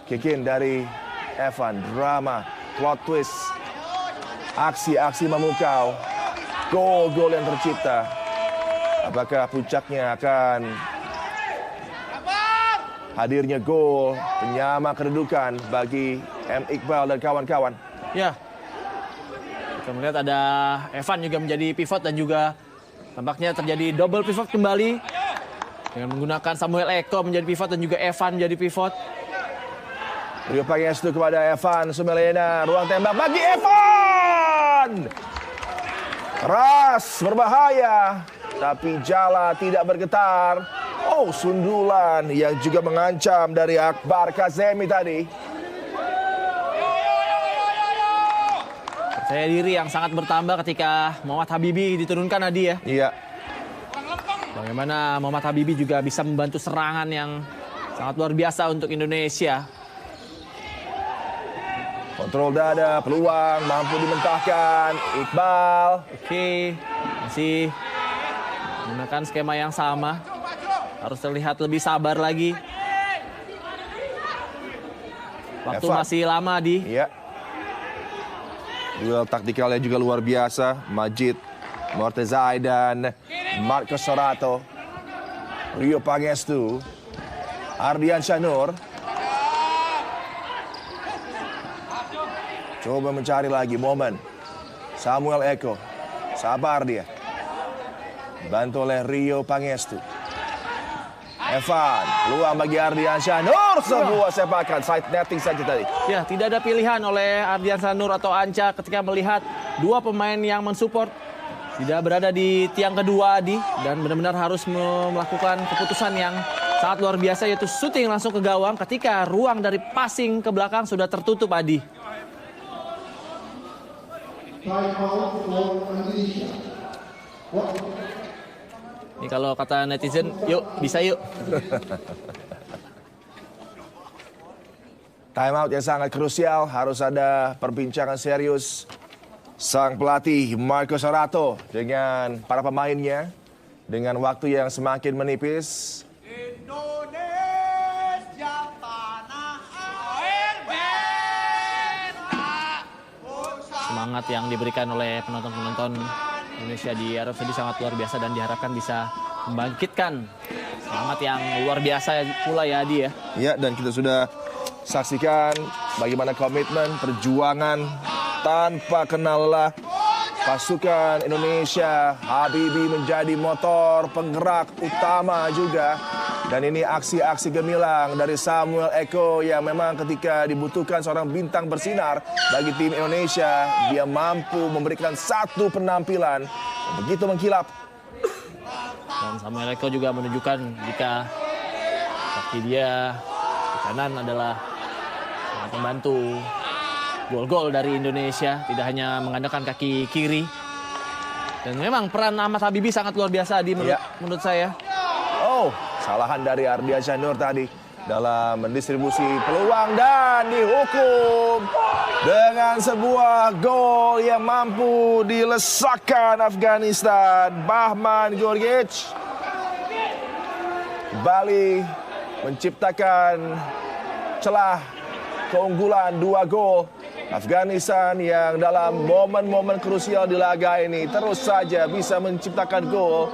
Kick in dari Evan, drama, plot twist, aksi-aksi memukau, gol-gol yang tercipta. Apakah puncaknya akan hadirnya gol penyama kedudukan bagi M. Iqbal dan kawan-kawan? Ya, kita melihat ada Evan juga menjadi pivot dan juga tampaknya terjadi double pivot kembali dengan menggunakan Samuel Eko menjadi pivot dan juga Evan menjadi pivot. Rio Pangestu kepada Evan Sumelena, ruang tembak bagi Evan. Keras, berbahaya, tapi Jala tidak bergetar. Oh, sundulan yang juga mengancam dari Akbar Kazemi tadi. Percaya diri yang sangat bertambah ketika Muhammad Habibi diturunkan, Adi ya. Iya. Bagaimana Muhammad Habibi juga bisa membantu serangan yang sangat luar biasa untuk Indonesia. Kontrol dada, peluang, mampu dimentahkan. Iqbal. Oke, masih menggunakan skema yang sama. Harus terlihat lebih sabar lagi. Waktu Evan. masih lama, Di. Iya. Duel taktikalnya juga luar biasa. Majid Mortezai dan Marco Sorato. Rio Pangestu. Ardian Syanur. Coba mencari lagi momen. Samuel Eko. Sabar dia. Bantu oleh Rio Pangestu. Evan, peluang bagi Ardian Syanur. Sebuah sepakan, side netting saja tadi. Ya, tidak ada pilihan oleh Ardian Syanur atau Anca ketika melihat dua pemain yang mensupport tidak berada di tiang kedua, Adi, dan benar-benar harus melakukan keputusan yang sangat luar biasa, yaitu shooting langsung ke gawang ketika ruang dari passing ke belakang sudah tertutup, Adi. Time out for Indonesia. Ini kalau kata netizen, yuk bisa yuk. Time out yang sangat krusial, harus ada perbincangan serius sang pelatih Marco Sorato dengan para pemainnya dengan waktu yang semakin menipis. Indonesia tanah air beta. Semangat yang diberikan oleh penonton-penonton Indonesia di Arab Saudi sangat luar biasa dan diharapkan bisa membangkitkan semangat yang luar biasa pula ya, Adi ya. Ya, dan kita sudah saksikan bagaimana komitmen, perjuangan tanpa kenal lelah pasukan Indonesia. Habibie menjadi motor penggerak utama juga. Dan ini aksi-aksi gemilang dari Samuel Eko yang memang ketika dibutuhkan seorang bintang bersinar bagi tim Indonesia, dia mampu memberikan satu penampilan begitu mengkilap. Dan Samuel Eko juga menunjukkan jika kaki dia di kanan adalah sangat membantu gol-gol dari Indonesia, tidak hanya mengandalkan kaki kiri. Dan memang peran Ahmad Habibie sangat luar biasa menurut saya. Oh, kesalahan dari Ardian Syanur tadi dalam mendistribusi peluang dan dihukum dengan sebuah gol yang mampu dilesakkan Afghanistan. Bahman Gorgic kembali menciptakan celah keunggulan 2 gol. Afghanistan yang dalam momen-momen krusial di laga ini terus saja bisa menciptakan gol.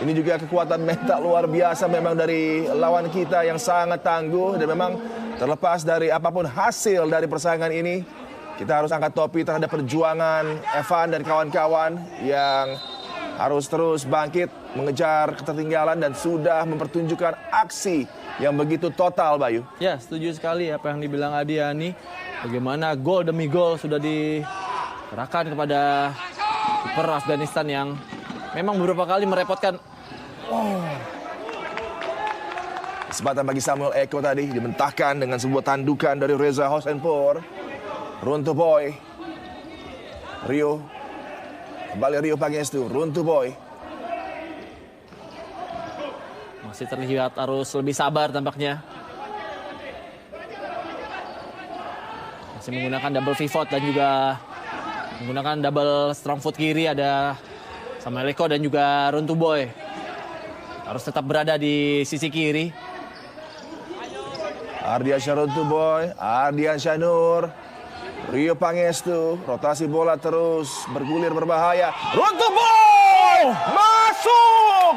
Ini juga kekuatan mental luar biasa memang dari lawan kita yang sangat tangguh. Dan memang terlepas dari apapun hasil dari persaingan ini, kita harus angkat topi terhadap perjuangan Evan dan kawan-kawan yang harus terus bangkit, mengejar ketertinggalan dan sudah mempertunjukkan aksi yang begitu total, Bayu. Ya, setuju sekali apa yang dibilang Adi Yani. Bagaimana gol demi gol sudah diserahkan kepada kiper Afghanistan yang memang beberapa kali merepotkan. Kesempatan bagi Samuel Eko tadi dimentahkan dengan sebuah tandukan dari Reza Hosenpor. Runtuh boy. Rio. Kembali Rio Pangestu. Runtuh boy. Masih terlihat harus lebih sabar tampaknya. Masih menggunakan double pivot dan juga menggunakan double strong foot kiri. Ada Samuel Eko dan juga Runtuh boy. Harus tetap berada di sisi kiri. Ardian Runtuh boy. Ardian Syanur. Rio Pangestu. Rotasi bola terus bergulir berbahaya. Runtuh boy! Masuk!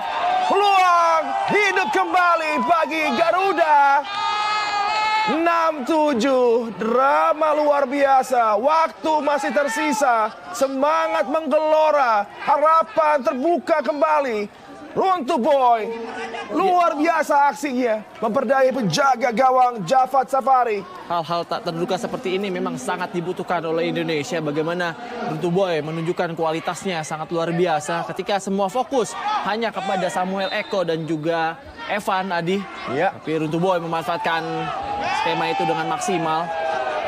Peluang hidup kembali bagi Garuda. 6-7, drama luar biasa. Waktu masih tersisa, semangat menggelora, harapan terbuka kembali. Runtuh boy, luar biasa aksinya, memperdaya penjaga gawang Jafat Safari. Hal-hal tak terduga seperti ini memang sangat dibutuhkan oleh Indonesia. Bagaimana Runtuh boy menunjukkan kualitasnya sangat luar biasa ketika semua fokus hanya kepada Samuel Eko dan juga Evan, Adi. Ya. Tapi Runtuh boy memanfaatkan skema itu dengan maksimal.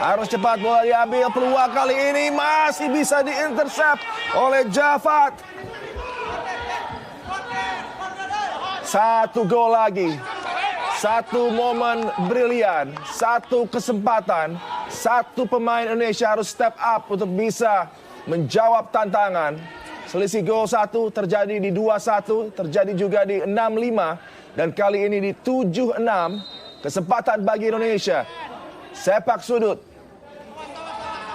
Harus cepat bola diambil, peluang kali ini masih bisa diintercept oleh Jafat. 1 gol lagi. 1 momen brilian, 1 kesempatan, 1 pemain Indonesia harus step up untuk bisa menjawab tantangan. Selisih gol 1 terjadi di 2-1, terjadi juga di 6-5 dan kali ini di 7-6. Kesempatan bagi Indonesia. Sepak sudut.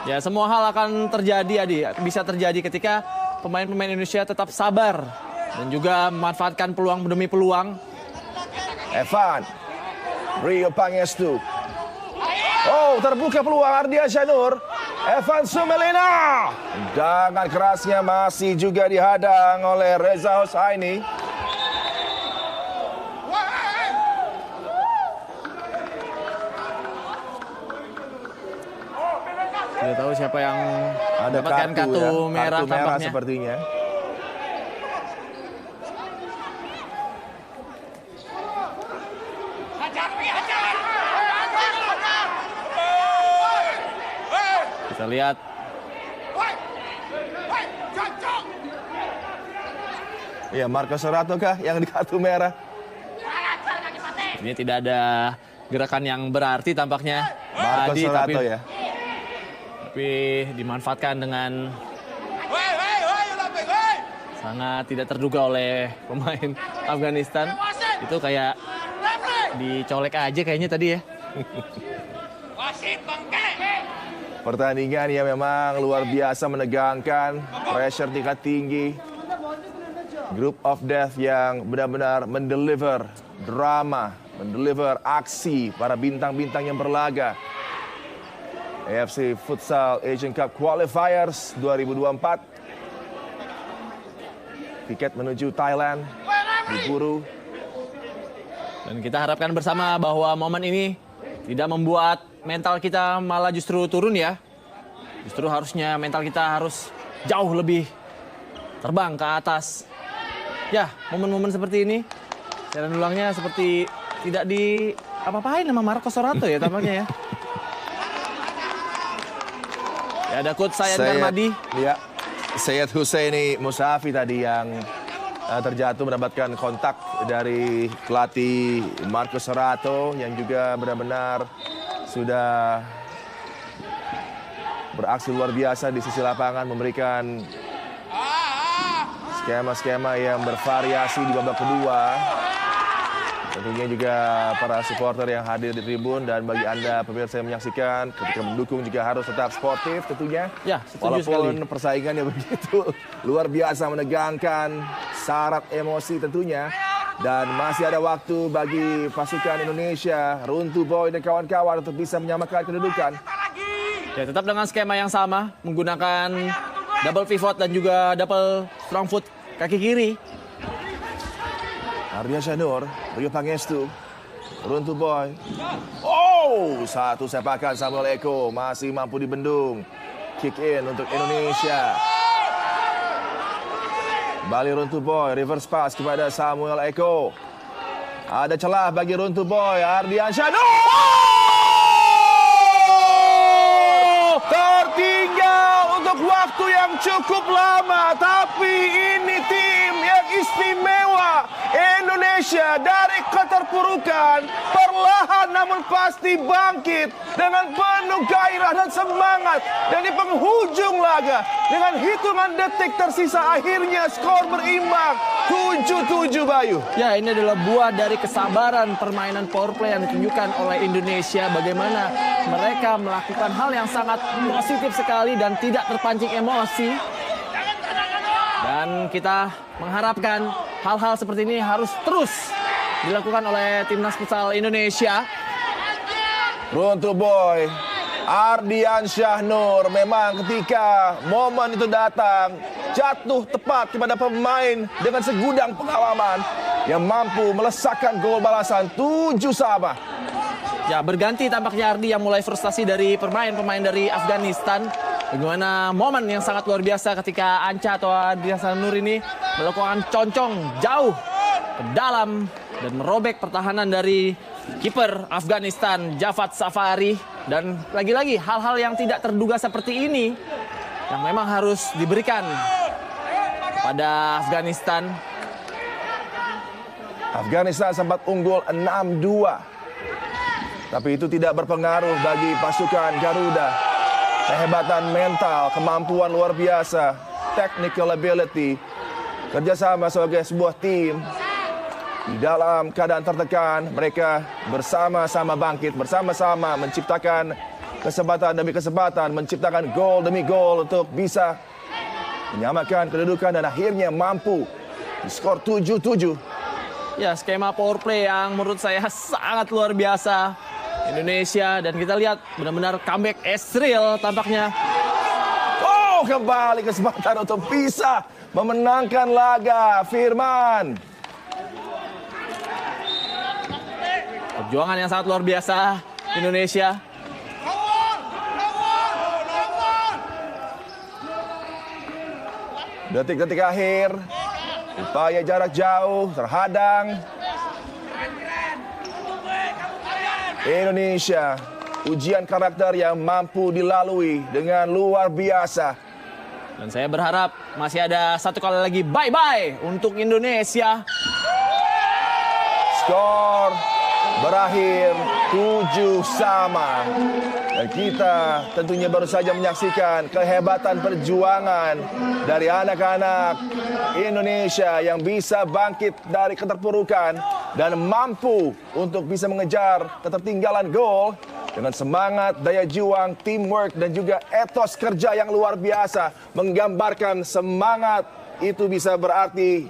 Ya, semua hal akan terjadi, Adi. Bisa terjadi ketika pemain-pemain Indonesia tetap sabar dan juga memanfaatkan peluang demi peluang. Evan, Rio Pangestu. Oh, terbuka peluang Ardiansyah Nur. Evan Sumelina. Dengan kerasnya masih juga dihadang oleh Reza Hossaini. Tidak tahu siapa yang Ada mendapatkan kartu ya, merah kartu merah tampaknya. sepertinya. Kita lihat Iya, Marcos Sorato kah yang di kartu merah? ini tidak ada gerakan yang berarti tampaknya Marcos tadi, Sorato ya. tapi dimanfaatkan dengan sangat tidak terduga oleh pemain Afghanistan. Itu kayak dicolek aja kayaknya tadi ya. Pertandingan yang memang luar biasa menegangkan, pressure tingkat tinggi. Group of Death yang benar-benar mendeliver drama, mendeliver aksi para bintang-bintang yang berlaga. AFC Futsal Asian Cup Qualifiers 2024. Tiket menuju Thailand diburu. Dan kita harapkan bersama bahwa momen ini tidak membuat mental kita malah justru turun ya. Justru harusnya mental kita harus jauh lebih terbang ke atas. Ya, momen-momen seperti ini, jalan ulangnya seperti tidak di apa-apain sama Marcos Sorato ya tampaknya ya. Ya, ada coach Sayan Garmadi. Ya, Syed Husseini Musafi tadi yang terjatuh mendapatkan kontak dari pelatih Marcos Sorato yang juga benar-benar sudah beraksi luar biasa di sisi lapangan, memberikan skema-skema yang bervariasi di babak kedua. Tentunya juga para supporter yang hadir di tribun dan bagi Anda pemirsa yang menyaksikan ketika mendukung juga harus tetap sportif tentunya. Ya, setuju walaupun sekali. persaingannya begitu luar biasa menegangkan, syarat emosi tentunya. Dan masih ada waktu bagi pasukan Indonesia, Runtuh Boy dan kawan-kawan untuk bisa menyamakan kedudukan. Ya, tetap dengan skema yang sama, menggunakan double pivot dan juga double strong foot kaki kiri. Ardiansyah Nur, Rio Pangestu, Runtuh Boy. Oh, satu sepakan Samuel Eko masih mampu dibendung. Kick in untuk Indonesia. Kembali Runtuh Boy, reverse pass kepada Samuel Eko. Ada celah bagi Runtuh Boy, Ardiansyah Nur. Tertinggal untuk waktu yang cukup lama, tapi ini tim yang istimewa. Indonesia dari keterpurukan perlahan namun pasti bangkit dengan penuh gairah dan semangat. Dan di penghujung laga dengan hitungan detik tersisa akhirnya skor berimbang 7-7 Bayu. Ya, ini adalah buah dari kesabaran permainan power play yang ditunjukkan oleh Indonesia. Bagaimana mereka melakukan hal yang sangat positif sekali dan tidak terpancing emosi. Dan kita mengharapkan hal-hal seperti ini harus terus dilakukan oleh Timnas Futsal Indonesia. Runtuh Boy, Ardiansyah Nur, memang ketika momen itu datang, jatuh tepat kepada pemain dengan segudang pengalaman yang mampu melesakkan gol balasan 7-sama. Ya, berganti tampaknya Ardi yang mulai frustasi dari pemain-pemain dari Afghanistan. Bagaimana momen yang sangat luar biasa ketika Anca atau Ardiansyah Nur ini melakukan concong jauh ke dalam dan merobek pertahanan dari kiper Afghanistan Javad Safari. Dan lagi-lagi hal-hal yang tidak terduga seperti ini yang memang harus diberikan pada Afghanistan. Afghanistan sempat unggul 6-2. Tapi itu tidak berpengaruh bagi pasukan Garuda. Kehebatan mental, kemampuan luar biasa, technical ability, kerjasama sebagai sebuah tim. Di dalam keadaan tertekan, mereka bersama-sama bangkit, bersama-sama menciptakan kesempatan demi kesempatan, menciptakan gol demi gol untuk bisa menyamakan kedudukan dan akhirnya mampu di skor 7-7. Ya, skema power play yang menurut saya sangat luar biasa Indonesia, dan kita lihat benar-benar comeback Esril tampaknya. Oh, kembali kesempatan untuk bisa memenangkan laga Firman. Perjuangan yang sangat luar biasa Indonesia. Detik-detik akhir, upaya jarak jauh terhadang. Indonesia, ujian karakter yang mampu dilalui dengan luar biasa. Dan saya berharap masih ada satu kali lagi bye-bye untuk Indonesia. Skor berakhir 7-sama. Dan kita tentunya baru saja menyaksikan kehebatan perjuangan dari anak-anak Indonesia yang bisa bangkit dari keterpurukan dan mampu untuk bisa mengejar ketertinggalan gol dengan semangat, daya juang, teamwork, dan juga etos kerja yang luar biasa. Menggambarkan semangat itu bisa berarti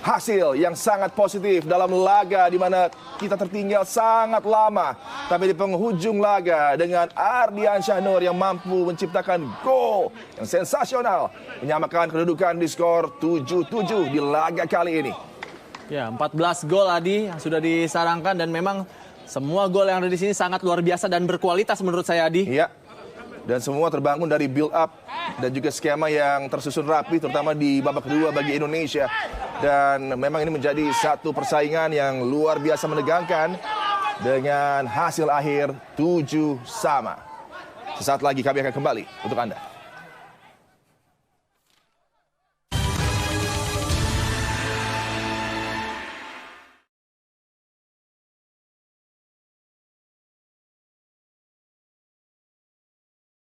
hasil yang sangat positif dalam laga di mana kita tertinggal sangat lama. Tapi di penghujung laga dengan Ardian Syahnur yang mampu menciptakan gol yang sensasional, menyamakan kedudukan di skor 7-7 di laga kali ini. Ya, 14 gol Adi yang sudah disarangkan, dan memang semua gol yang ada di sini sangat luar biasa dan berkualitas menurut saya, Adi. Iya. Dan semua terbangun dari build up dan juga skema yang tersusun rapi, terutama di babak kedua bagi Indonesia. Dan memang ini menjadi satu persaingan yang luar biasa menegangkan dengan hasil akhir 7-sama. Sesaat lagi kami akan kembali untuk Anda.